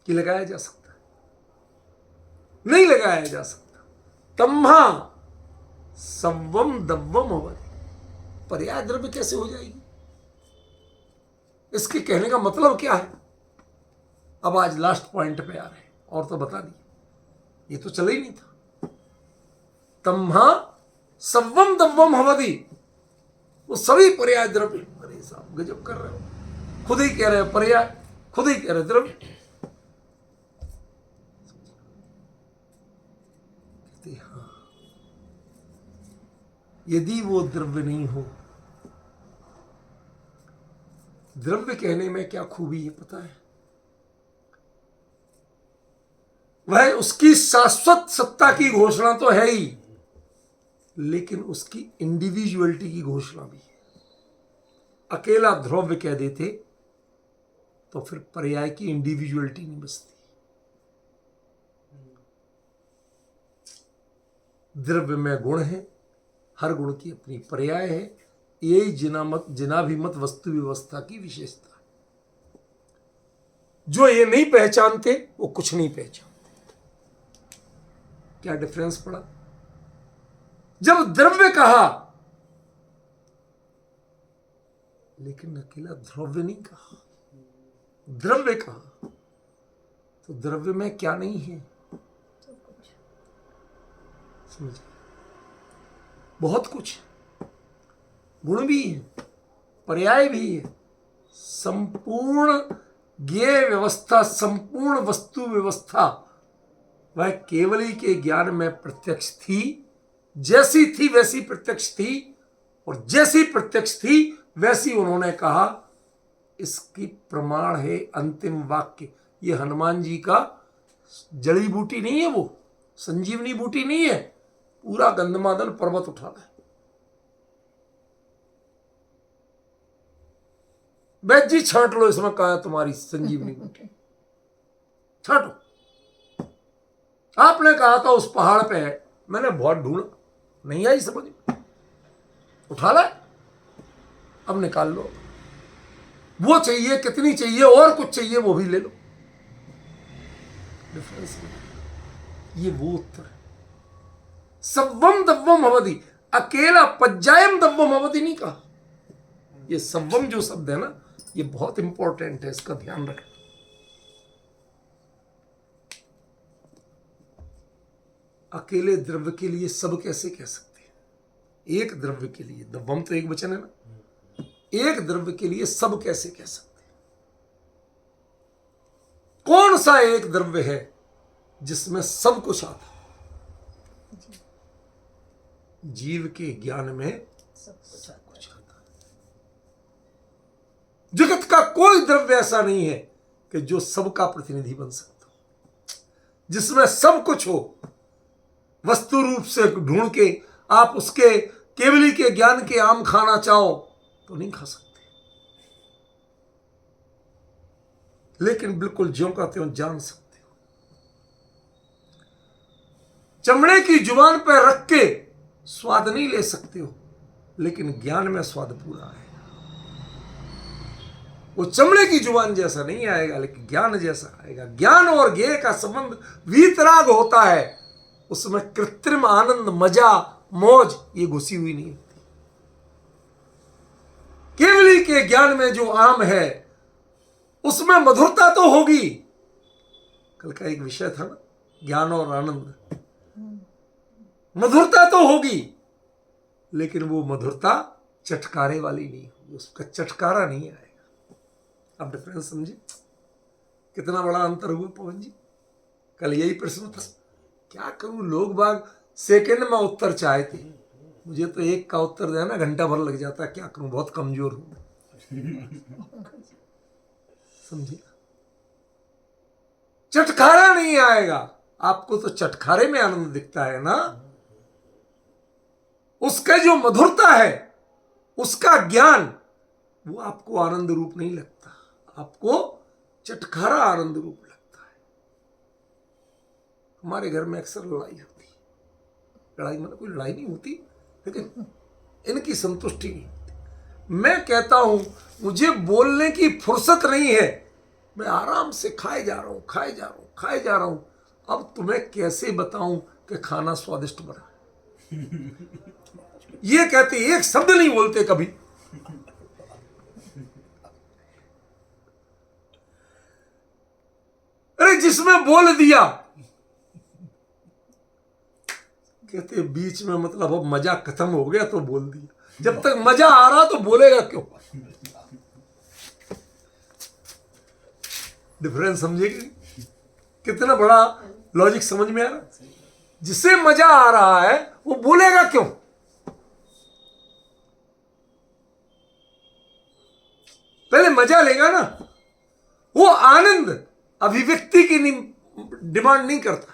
कि लगाया जा सकता? नहीं लगाया जा सकता। तम्हा सव्वम दव्वम होवति, पर्याय द्रव्य कैसे हो जाएगी? इसके कहने का मतलब क्या है? अब आज लास्ट पॉइंट पे आ रहे हैं, और तो बता दिए, ये तो चला ही नहीं था। तम्हा सव्वम दव्वम होवति, वो सभी पर्याय द्रव्य। अरे साहब गजब कर रहे हो, खुद ही कह रहे हो पर्याय, खुद ही कह रहे द्रव्य। यदि वो द्रव्य नहीं हो, द्रव्य कहने में क्या खूबी है पता है? वह उसकी शाश्वत सत्ता की घोषणा तो है ही, लेकिन उसकी इंडिविजुअलिटी की घोषणा भी है। अकेला द्रव्य कह देते तो फिर पर्याय की इंडिविजुअलिटी नहीं बचती। द्रव्य में गुण है, हर गुण की अपनी पर्याय है। यही जिनाभिमत वस्तु व्यवस्था की विशेषता है। जो ये नहीं पहचानते वो कुछ नहीं पहचानते। क्या डिफरेंस पड़ा? जब द्रव्य कहा लेकिन अकेला द्रव्य नहीं कहा, द्रव्य कहा तो द्रव्य में क्या नहीं है? समझिए, बहुत कुछ। गुण भी है, पर्याय भी है, संपूर्ण ज्ञेय व्यवस्था, संपूर्ण वस्तु व्यवस्था वह केवली के ज्ञान में प्रत्यक्ष थी। जैसी थी वैसी प्रत्यक्ष थी, और जैसी प्रत्यक्ष थी वैसी उन्होंने कहा। इसकी प्रमाण है अंतिम वाक्य। ये हनुमान जी का जड़ी बूटी नहीं है, वो संजीवनी बूटी नहीं है, पूरा गंधमादन पर्वत उठाना है। वैद्य जी छांट लो, इसमें कहा है तुम्हारी संजीवनी बूटी, छांटो। आपने कहा था उस पहाड़ पे है, मैंने बहुत ढूंढा, नहीं आई समझ में, उठा ला, अब निकाल लो। वो चाहिए, कितनी चाहिए, और कुछ चाहिए वो भी ले लो। डिफरेंस ये वो उत्तर है। सव्वम दव्वम अवधि, अकेला पज्जायम दव्वम अवधि नहीं कहा। ये सव्वम जो शब्द है ना, ये बहुत इंपॉर्टेंट है, इसका ध्यान रखना। अकेले द्रव्य के लिए सब कैसे कह सकते हैं? एक द्रव्य के लिए, दव्वम तो एक वचन है ना, एक द्रव्य के लिए सब कैसे कह सकते हैं? कौन सा एक द्रव्य है जिसमें सब कुछ आता? जीव के ज्ञान में सब कुछ आता। जगत का कोई द्रव्य ऐसा नहीं है कि जो सबका प्रतिनिधि बन सकता हो, जिसमें सब कुछ हो। वस्तु रूप से ढूंढ के आप उसके केवली के ज्ञान के आम खाना चाहो तो नहीं खा सकते, लेकिन बिल्कुल ज्यों का त्यों जान सकते हो। चमड़े की जुबान पर रख के स्वाद नहीं ले सकते हो, लेकिन ज्ञान में स्वाद पूरा आएगा। वो चमड़े की जुबान जैसा नहीं आएगा, लेकिन ज्ञान जैसा आएगा। ज्ञान और ज्ञेय का संबंध वीतराग होता है, उसमें कृत्रिम आनंद, मजा, मौज ये घुसी हुई नहीं होती। केवली के ज्ञान में जो आम है उसमें मधुरता तो होगी। कल का एक विषय था ना, ज्ञान और आनंद, मधुरता तो होगी, लेकिन वो मधुरता चटकारे वाली नहीं होगी, उसका चटकारा नहीं आएगा। आप डिफरेंस समझे? कितना बड़ा अंतर हुआ पवन जी। कल यही प्रश्न था, क्या करूं, लोग बाग सेकंड में उत्तर चाहते, मुझे तो एक का उत्तर देना घंटा भर लग जाता, क्या करूं, बहुत कमजोर हूं। समझिए, चटकारा नहीं आएगा। आपको तो चटखारे में आनंद दिखता है ना, उसका जो मधुरता है, उसका ज्ञान, वो आपको आनंद रूप नहीं लगता, आपको चटखारा आनंद रूप लगता है। हमारे घर में अक्सर लड़ाई होती, लड़ाई मतलब कोई लड़ाई नहीं होती, लेकिन इनकी संतुष्टि नहीं होती। मैं कहता हूं मुझे बोलने की फुर्सत नहीं है, मैं आराम से खाए जा रहा हूं, खाए जा रहा हूं, खाए जा रहा हूं। अब तुम्हें कैसे बताऊं कि खाना स्वादिष्ट बना? ये कहते, एक शब्द नहीं बोलते कभी। अरे जिसमें बोल दिया, कहते बीच में मतलब अब मजा खत्म हो गया तो बोल दिया। जब तक मजा आ रहा तो बोलेगा क्यों? डिफरेंस समझेगी? कितना बड़ा लॉजिक समझ में आ रहा? जिसे मजा आ रहा है वो बोलेगा क्यों? पहले मजा लेगा ना। वो आनंद अभिव्यक्ति की डिमांड नहीं करता।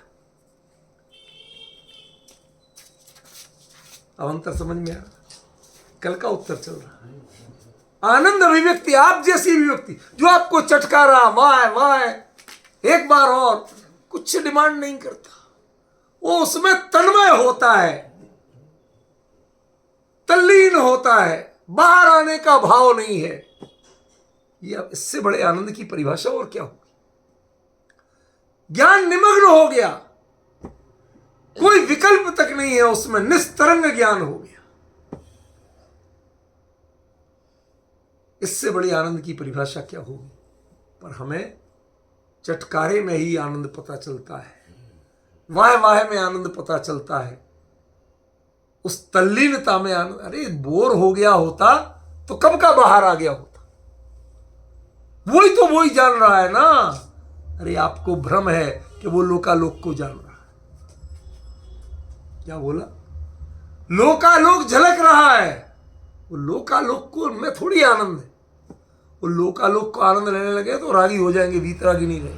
अब अंतर समझ में आ रहा? कल का उत्तर चल रहा है। आनंद अभिव्यक्ति, आप जैसी अभिव्यक्ति जो आपको चटका रहा, वाह वाह, एक बार और, कुछ डिमांड नहीं करता। वो उसमें तन्मय होता है, तल्लीन होता है, बाहर आने का भाव नहीं है। ये अब इससे बड़े आनंद की परिभाषा और क्या होगी? ज्ञान निमग्न हो गया, कोई विकल्प तक नहीं है उसमें, निस्तरंग ज्ञान हो गया। इससे बड़ी आनंद की परिभाषा क्या होगी? पर हमें चटकारे में ही आनंद पता चलता है, वाह वाह में आनंद पता चलता है, उस तल्लीनता में आनंद। अरे बोर हो गया होता तो कब का बाहर आ गया होता। वही तो वही जान रहा है ना। अरे आपको भ्रम है कि वो लोकालोक को जान रहा है। क्या बोला? लोकालोक झलक रहा है, वो लोकालोक को में थोड़ी आनंद है। वो लोकालोक को आनंद लेने लगे तो रागी हो जाएंगे, वीतरागी नहीं रहे।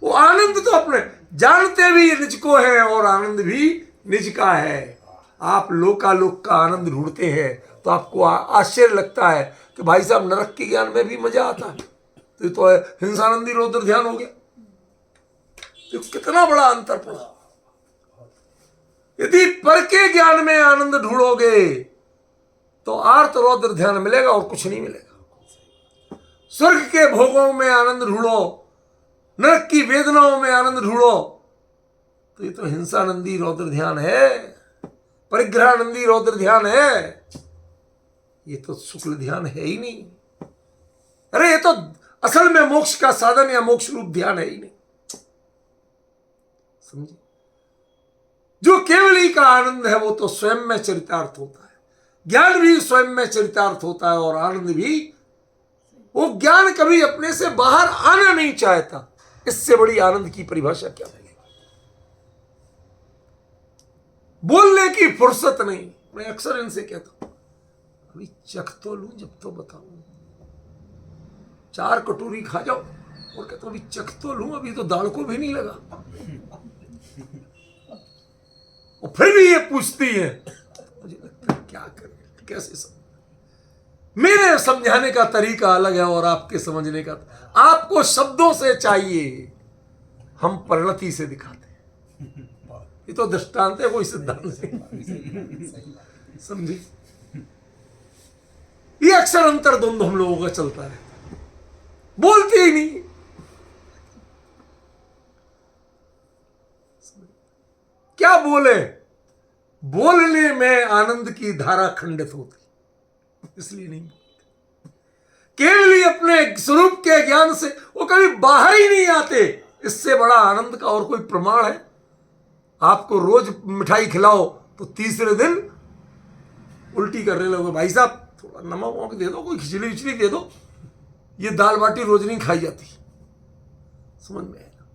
वो आनंद तो अपने जानते भी निज को है और आनंद भी निज का है। आप लोकालोक का आनंद ढूंढते हैं तो आपको आश्चर्य लगता है, कि भाई साहब नरक के ज्ञान में भी मजा आता है, तो ये तो है हिंसानंदी रौद्र ध्यान हो गया। तो कितना बड़ा अंतर पड़ा। यदि पर के ज्ञान में आनंद ढूंढोगे तो आर्त रौद्र ध्यान मिलेगा और कुछ नहीं मिलेगा। स्वर्ग के भोगों में आनंद ढूंढो, नरक की वेदनाओं में आनंद ढूंढो, तो ये तो हिंसानंदी रौद्र ध्यान है, परिग्रहानंदी रौद्र ध्यान है, ये तो शुक्ल ध्यान है ही नहीं। अरे ये तो असल में मोक्ष का साधन या मोक्ष रूप ध्यान है ही नहीं। समझे? जो केवली का आनंद है वो तो स्वयं में चरितार्थ होता है, ज्ञान भी स्वयं में चरितार्थ होता है, और आनंद भी। वो ज्ञान कभी अपने से बाहर आना नहीं चाहता। इससे बड़ी आनंद की परिभाषा क्या मिलेगी? बोलने की फुर्सत नहीं। मैं अक्सर इनसे कहता हूं, अभी चख तो लूं जब तो बताऊं। 4 कटोरी खा जाओ और कहता हूं अभी चख तो लूं, अभी तो दाल को भी नहीं लगा। और फिर भी ये पूछती है। मुझे लगता है क्या करें, कैसे समझ। मेरे समझाने का तरीका अलग है और आपके समझने का। आपको शब्दों से चाहिए, हम परिणति से दिखाते हैं। ये तो दृष्टांत है, कोई सिद्धांत नहीं। समझे? ये अक्सर अंतर्द्वंद हम लोगों का चलता है, बोलते ही नहीं। क्या बोले? बोलने में आनंद की धारा खंडित होती, इसलिए नहीं बोलते। केवल ही अपने स्वरूप के ज्ञान से वो कभी बाहर ही नहीं आते। इससे बड़ा आनंद का और कोई प्रमाण है? आपको रोज मिठाई खिलाओ तो तीसरे दिन उल्टी करने लगो। भाई साहब थोड़ा नमक वमक दे दो, कोई खिचड़ी विचड़ी दे दो, ये दाल बाटी रोज नहीं खाई जाती। समझ में आएगा?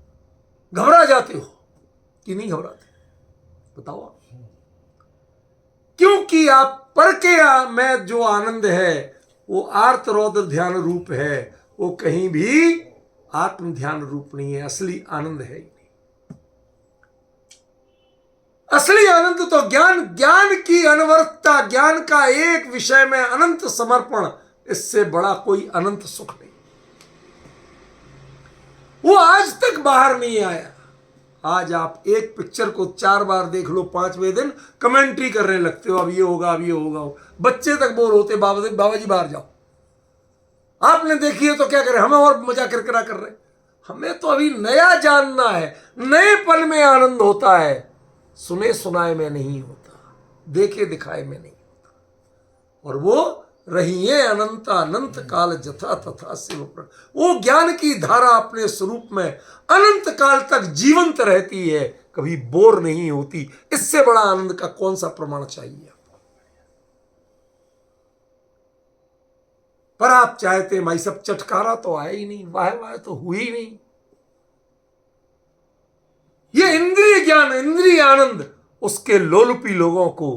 घबरा जाते हो कि नहीं घबराते? बताओ आप। क्योंकि आप पर के में जो आनंद है वो आर्त रौद्र ध्यान रूप है, वो कहीं भी आत्म ध्यान रूप नहीं है। असली आनंद है ही नहीं। असली आनंद तो ज्ञान, ज्ञान की अनवरतता, ज्ञान का एक विषय में अनंत समर्पण, इससे बड़ा कोई अनंत सुख नहीं। वो आज तक बाहर नहीं आया। आज आप एक पिक्चर को 4 बार देख लो, 5वें दिन कमेंट्री करने लगते हो, अब ये होगा, अब ये होगा। बच्चे तक बोर होते, बाबा जी बाहर जाओ। आपने देखी है तो क्या करें, हमें और मजा करकरा कर रहे। हमें तो अभी नया जानना है। नए पल में आनंद होता है, सुने सुनाए में नहीं होता, देखे दिखाए में नहीं होता। और वो रहिए अनंत अनंत काल जथा तथा शिव। वो ज्ञान की धारा अपने स्वरूप में अनंत काल तक जीवंत रहती है, कभी बोर नहीं होती। इससे बड़ा आनंद का कौन सा प्रमाण चाहिए? पर आप चाहते भाई सब चटकारा तो आया ही नहीं, वाह वाह तो हुई ही नहीं। ये इंद्रिय ज्ञान, इंद्रिय आनंद, उसके लोलुपी लोगों को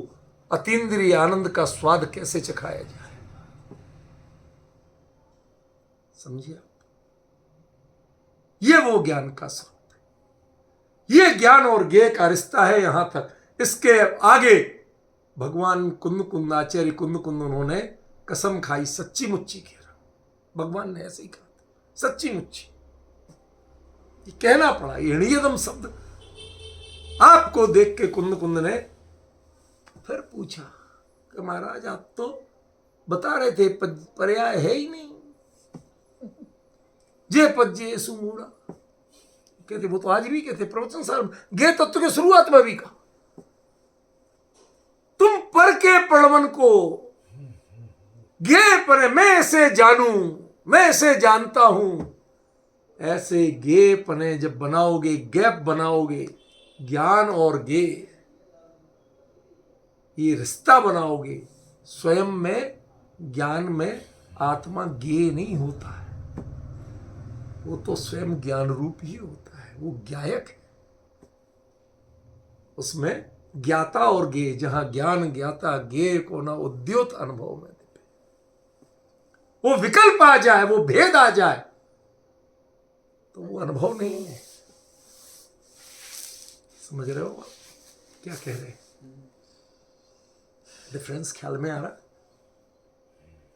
अतीन्द्रिय आनंद का स्वाद कैसे चखाया जाए? समझिए? ये वो ज्ञान का स्वरूप है। ये ज्ञान और ज्ञेय का रिश्ता है यहां तक। इसके आगे भगवान कुंद आचार्य कुंद उन्होंने कसम खाई, सच्ची मुच्ची कह रहा। भगवान ने ऐसे ही कहा, सच्ची मुच्ची। ये कहना पड़ा, ये नियतम शब्द आपको देख के कुंद ने फिर पूछा कि महाराज आप तो बता रहे थे पर्याय है ही नहीं, जे पज्जे सुमूढ़ा। कहते वो तो आज भी कहते, प्रवचन सार गे तत्व के शुरुआत में भी कहा, तुम पर के प्रणवन को गे पर मैं ऐसे जानूं, मैं ऐसे जानता हूं। ऐसे गे पने जब बनाओगे, गैप बनाओगे, ज्ञान और गे ये रिश्ता बनाओगे, स्वयं में ज्ञान में आत्मा गे नहीं होता है, वो तो स्वयं ज्ञान रूप ही होता है। वो ज्ञायक है। उसमें ज्ञाता और गे, जहां ज्ञान ज्ञाता गे को ना उद्योत अनुभव में दे, वो विकल्प आ जाए, वो भेद आ जाए, तो वो अनुभव नहीं है। समझ रहे हो क्या कह रहे हैं? डिफरेंस ख्याल में आ रहा?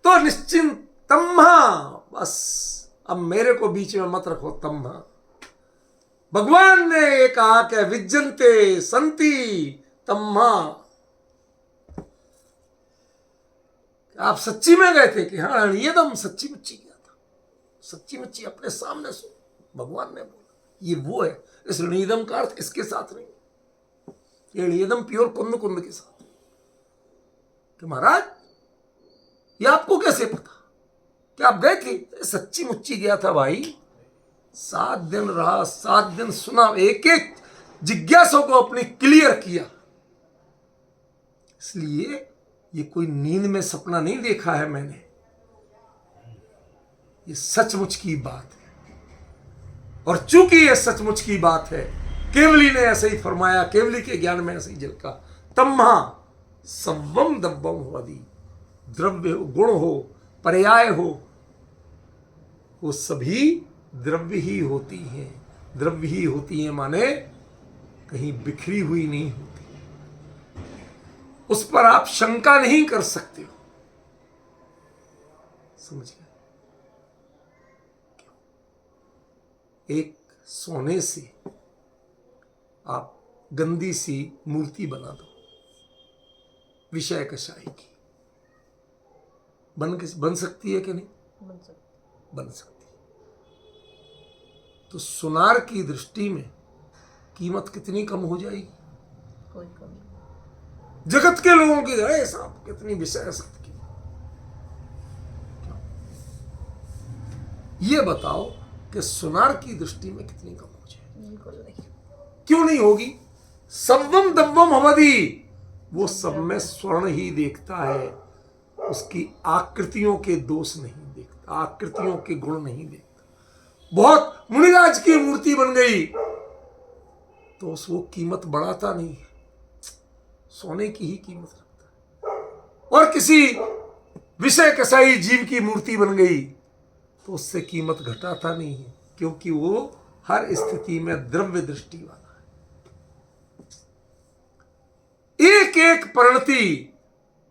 तो तो निश्चिंत तम्हा, बस अब मेरे को बीच में मत रखो तम्हा। भगवान ने ये कहा कि विज्जन्ते संति तम्हा। आप सच्ची में गए थे कि हाँ एकदम सच्ची मुच्ची गया था, सच्ची मुच्ची अपने सामने सुन भगवान ने बोला। ये वो है, इस ऋणीदम का अर्थ इसके साथ नहीं, ये ऋणीदम प्योर कुंद कुंद के साथ। कि महाराज ये आपको कैसे पता कि आप गए थे? सच्ची मुच्ची गया था भाई, 7 दिन रहा, 7 दिन सुना, एक एक जिज्ञासों को अपनी क्लियर किया। इसलिए ये कोई नींद में सपना नहीं देखा है मैंने, ये सचमुच की बात है। और चूंकि ये सचमुच की बात है, केवली ने ऐसे ही फरमाया, केवली के ज्ञान में ऐसे ही झलका। तम्हा सव्वम दब्बम होदी, द्रव्य हो, गुण हो, पर्याय हो, वो सभी द्रव्य ही होती हैं। द्रव्य ही होती हैं माने कहीं बिखरी हुई नहीं होती, उस पर आप शंका नहीं कर सकते हो। समझ गए? एक सोने से आप गंदी सी मूर्ति बना दो विषय कषाय की, बन सकती है कि नहीं? बन सकती है। तो सुनार की दृष्टि में कीमत कितनी कम हो जाएगी? कोई कम नहीं। जगत के लोगों की है साहब कितनी विषय सत्य की। ये बताओ कि सुनार की दृष्टि में कितनी कम हो जाए? बिल्कुल नहीं। क्यों नहीं होगी? सव्वम दब्बम हवदी, वो सब में स्वर्ण ही देखता है, उसकी आकृतियों के दोष नहीं देखता, आकृतियों के गुण नहीं देखता। बहुत मुनिराज की मूर्ति बन गई तो वो कीमत बढ़ाता नहीं है, सोने की ही कीमत रखता है। और किसी विषय कसाई जीव की मूर्ति बन गई तो उससे कीमत घटाता नहीं है, क्योंकि वो हर स्थिति में द्रव्य दृष्टि वाला है। एक एक परिणति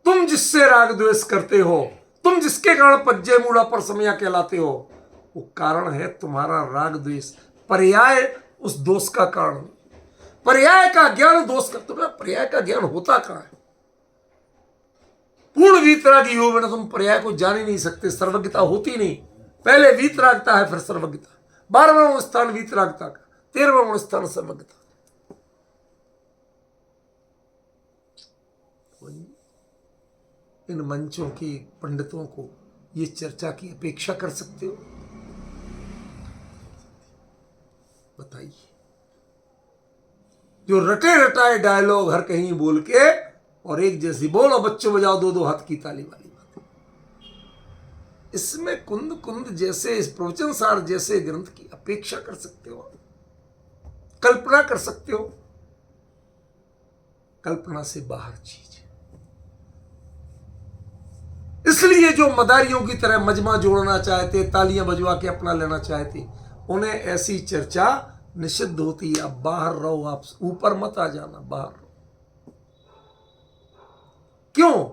तुम जिससे राग द्वेष करते हो, तुम जिसके कारण पज्जे मूड़ा पर समया कहलाते हो, वो कारण है तुम्हारा राग द्वेष। पर्याय उस दोष का कारण नहीं। पर्याय का ज्ञान दोष का, तुम्हें पर्याय का ज्ञान होता कहां है? पूर्ण वीतरागी हो बिना तुम पर्याय को जान ही नहीं सकते। सर्वज्ञता होती नहीं, पहले वीतरागता है फिर सर्वज्ञता। 12वां स्थान वीतरागता का, 13वां स्थान सर्वज्ञता। इन मंचों के पंडितों को ये चर्चा की अपेक्षा कर सकते हो? बताइए। जो रटे रटाए डायलॉग हर कहीं बोल के और एक जैसी बोलो बच्चों बजाओ दो दो हाथ की ताली वाली बात, इसमें कुंद कुंद जैसे, इस प्रवचन सार जैसे ग्रंथ की अपेक्षा कर सकते हो? कल्पना कर सकते हो? कल्पना से बाहर चीज। इसलिए जो मदारियों की तरह मजमा जोड़ना चाहते, तालियां बजवा के अपना लेना चाहते, उन्हें ऐसी चर्चा निषिद्ध होती है। अब बाहर रहो, आप ऊपर मत आ जाना, बाहर रहो। क्यों?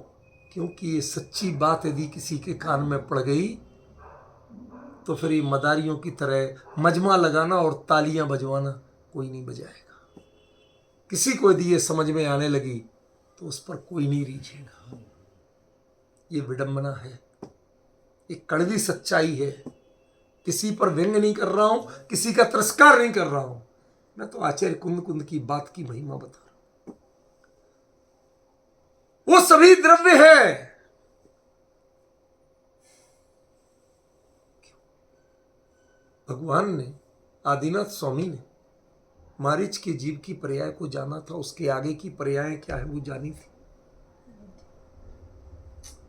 क्योंकि ये सच्ची बात यदि किसी के कान में पड़ गई तो फिर ये मदारियों की तरह मजमा लगाना और तालियां बजवाना कोई नहीं बजाएगा। किसी को यदि ये समझ में आने लगी तो उस पर कोई नहीं रीझेगा। ये विडंबना है, एक कड़वी सच्चाई है। किसी पर व्यंग नहीं कर रहा हूं, किसी का तिरस्कार नहीं कर रहा हूं, मैं तो आचार्य कुंद कुंद की बात की महिमा बता रहा हूं। वो सभी द्रव्य है। भगवान ने, आदिनाथ स्वामी ने मारीच के जीव की पर्याय को जाना था, उसके आगे की पर्याय क्या है वो जानी थी,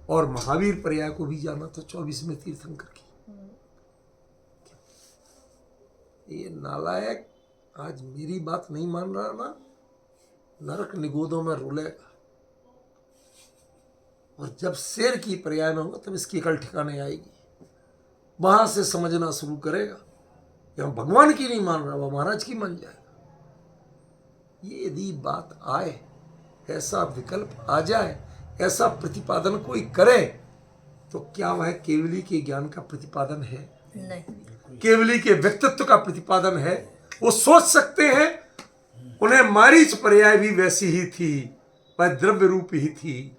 और महावीर पर्याय को भी जाना था 24वें तीर्थंकर की। ये नालायक आज मेरी बात नहीं मान रहा ना, नरक निगोदों में रुलेगा। और जब शेर की पर्याय में होगा तब इसकी अकल ठिकाने आएगी, वहां से समझना शुरू करेगा। यहां भगवान की नहीं मान रहा, वह महाराज की मान जाएगा। ये यदि बात आए, ऐसा विकल्प आ जाए, ऐसा प्रतिपादन कोई करे, तो क्या वह केवली के ज्ञान का प्रतिपादन है? नहीं। केवली के व्यक्तित्व का प्रतिपादन है? वो सोच सकते हैं उन्हें मारीच पर्याय भी वैसी ही थी, वह द्रव्य रूप ही थी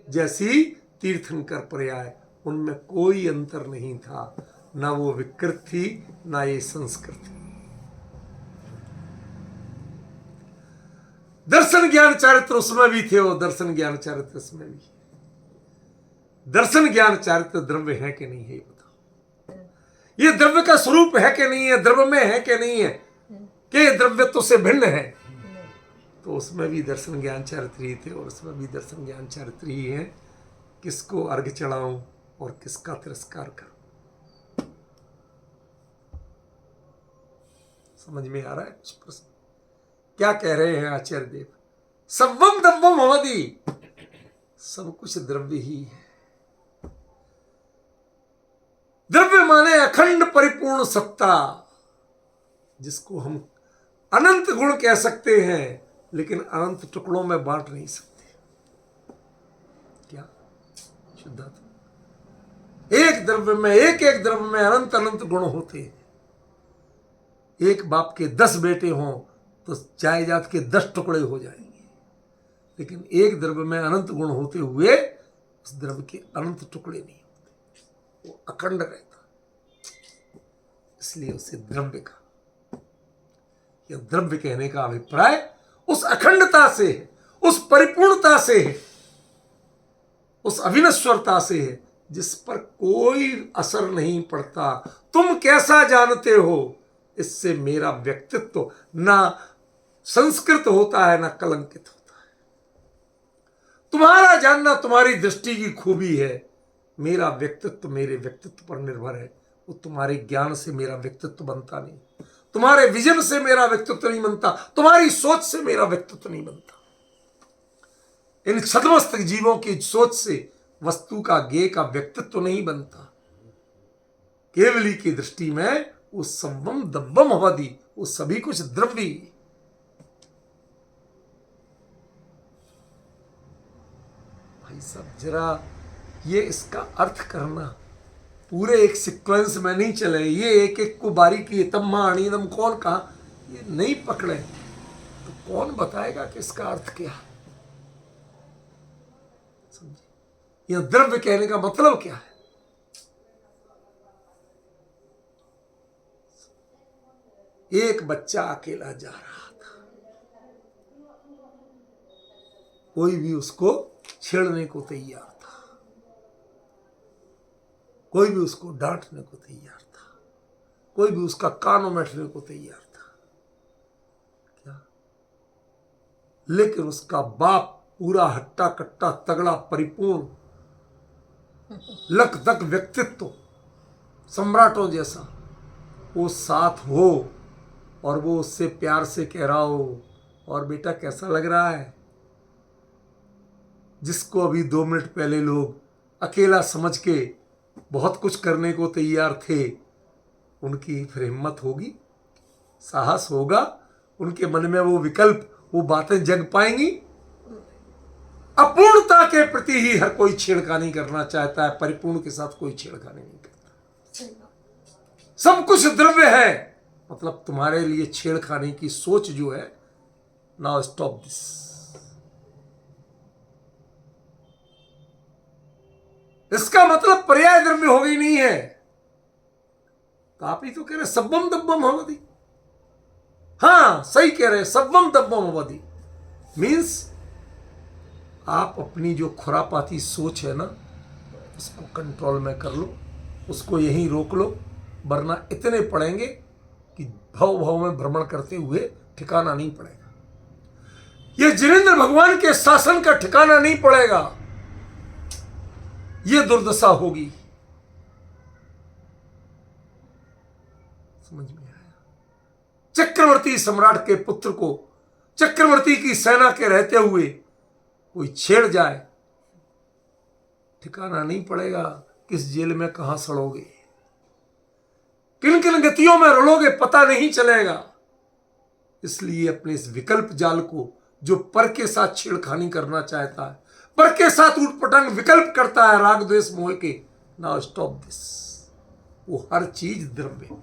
जैसी तीर्थंकर पर्याय, उनमें कोई अंतर नहीं था, ना वो विकृत थी ना ये संस्कृत थी। दर्शन ज्ञान चारित्र उसमें भी थे, वो दर्शन ज्ञान चारित्र इसमें भी। दर्शन ज्ञान चारित्र द्रव्य है कि नहीं है, ये बताओ। ये द्रव्य का स्वरूप है कि नहीं है, द्रव्य में है कि नहीं है, कि द्रव्यत्व से भिन्न है? तो उसमें भी दर्शन ज्ञान चारित्र ही थे और उसमें भी दर्शन ज्ञान चारित्र ही है। किसको अर्घ चढ़ाऊं और किसका तिरस्कार करूं? समझ में आ रहा है कुछ प्रश्न? क्या कह रहे हैं आचार्य देव? सर्वम द्रव्यम भवति, सब कुछ द्रव्य ही है। द्रव्य माने अखंड परिपूर्ण सत्ता, जिसको हम अनंत गुण कह सकते हैं लेकिन अनंत टुकड़ों में बांट नहीं सकते। क्या शुद्धात्मा? एक द्रव्य में, एक एक द्रव्य में अनंत अनंत गुण होते हैं। एक बाप के 10 बेटे हों तो जायदाद के 10 टुकड़े हो जाएंगे, लेकिन एक द्रव्य में अनंत गुण होते हुए उस द्रव्य के अनंत टुकड़े नहीं होते, वो अखंड रहता, इसलिए उसे द्रव्य का। यह द्रव्य कहने का अभिप्राय उस अखंडता से है, उस परिपूर्णता से है, उस अविनश्वरता से है जिस पर कोई असर नहीं पड़ता। तुम कैसा जानते हो, इससे मेरा व्यक्तित्व ना संस्कृत होता है ना कलंकित होता है। तुम्हारा जानना तुम्हारी दृष्टि की खूबी है, मेरा व्यक्तित्व मेरे व्यक्तित्व पर निर्भर है। वो तुम्हारे ज्ञान से मेरा व्यक्तित्व बनता नहीं, तुम्हारे विजन से मेरा व्यक्तित्व नहीं बनता, तुम्हारी सोच से मेरा व्यक्तित्व नहीं बनता। इन छद्मस्तक जीवों की सोच से वस्तु का, ज्ञेय का व्यक्तित्व नहीं बनता। केवली की दृष्टि में वो सर्वम द्रव्यम भवति, वो सभी कुछ द्रव्य। भाई साहब जरा ये इसका अर्थ करना, पूरे एक सीक्वेंस में नहीं चले, ये एक एक को बारीकी तम्मा अणीदम कौन कहा, ये नहीं पकड़े तो कौन बताएगा कि इसका अर्थ क्या है? समझे? यह द्रव्य कहने का मतलब क्या है? एक बच्चा अकेला जा रहा था, कोई भी उसको छेड़ने को तैयार था, कोई भी उसको डांटने को तैयार था, कोई भी उसका कान उमेटने को तैयार था। क्या? लेकिन उसका बाप पूरा हट्टा कट्टा तगड़ा परिपूर्ण लक तक व्यक्तित्व सम्राटों जैसा, वो साथ हो और वो उससे प्यार से कह रहा हो, और बेटा कैसा लग रहा है? जिसको अभी 2 मिनट पहले लोग अकेला समझ के बहुत कुछ करने को तैयार थे, उनकी फिर हिम्मत होगी, साहस होगा, उनके मन में वो विकल्प, वो बातें जग पाएंगी। अपूर्णता के प्रति ही हर कोई छेड़खानी करना चाहता है, परिपूर्ण के साथ कोई छेड़खानी नहीं करता। सब कुछ द्रव्य है, मतलब तुम्हारे लिए छेड़खानी की सोच जो है, नाउ स्टॉप दिस। इसका मतलब पर्याय द्रव्य हो गई नहीं है। तो आप ही तो कह रहे सब्बम दब्बम भवति। हाँ सही कह रहे, सब्बम दब्बम भवति मीन्स आप अपनी जो खुरापाती सोच है ना, उसको कंट्रोल में कर लो, उसको यहीं रोक लो, वरना इतने पड़ेंगे कि भव भव में भ्रमण करते हुए ठिकाना नहीं पड़ेगा। ये जिनेंद्र भगवान के शासन का ठिकाना नहीं पड़ेगा, ये दुर्दशा होगी। समझ में आया? चक्रवर्ती सम्राट के पुत्र को चक्रवर्ती की सेना के रहते हुए कोई छेड़ जाए, ठिकाना नहीं पड़ेगा किस जेल में कहां सड़ोगे, किन किन गतियों में रलोगे, पता नहीं चलेगा। इसलिए अपने इस विकल्प जाल को, जो पर के साथ छेड़खानी करना चाहता है, पर के साथ उठपटांग विकल्प करता है राग द्वेष मोह के, नाउ स्टॉप दिस। वो हर चीज द्रव्य है,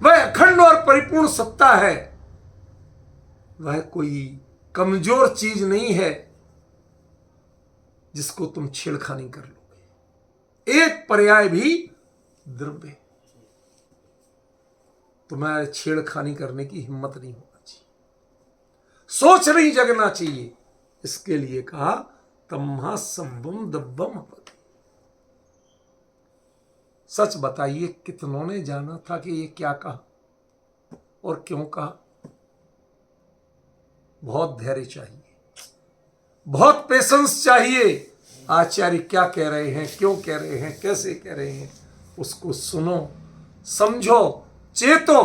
वह अखंड और परिपूर्ण सत्ता है, वह कोई कमजोर चीज नहीं है जिसको तुम छेड़खानी कर लोगे। एक पर्याय भी द्रव्य है, तुम्हारे छेड़खानी करने की हिम्मत नहीं होना चाहिए, सोच नहीं जगना चाहिए। इसके लिए कहा तम्हा संभम दब्बम अपति। सच बताइए कितनों ने जाना था कि ये क्या कहा और क्यों कहा? बहुत धैर्य चाहिए, बहुत पेशेंस चाहिए। आचार्य क्या कह रहे हैं, क्यों कह रहे हैं, कैसे कह रहे हैं, उसको सुनो, समझो, चेतो,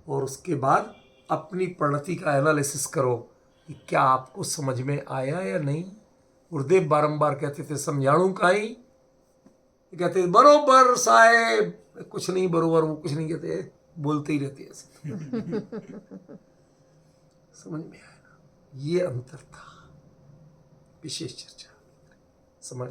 और उसके बाद अपनी परिणति का एनालिसिस करो कि क्या आपको समझ में आया या नहीं। गुरुदेव बारंबार कहते थे समझाणु काई, कहते थे बरोबर साहेब, कुछ नहीं बरोबर, वो कुछ नहीं कहते, बोलते ही रहते ऐसे। समझ में आया ना? ये अंतर था, विशेष चर्चा समझ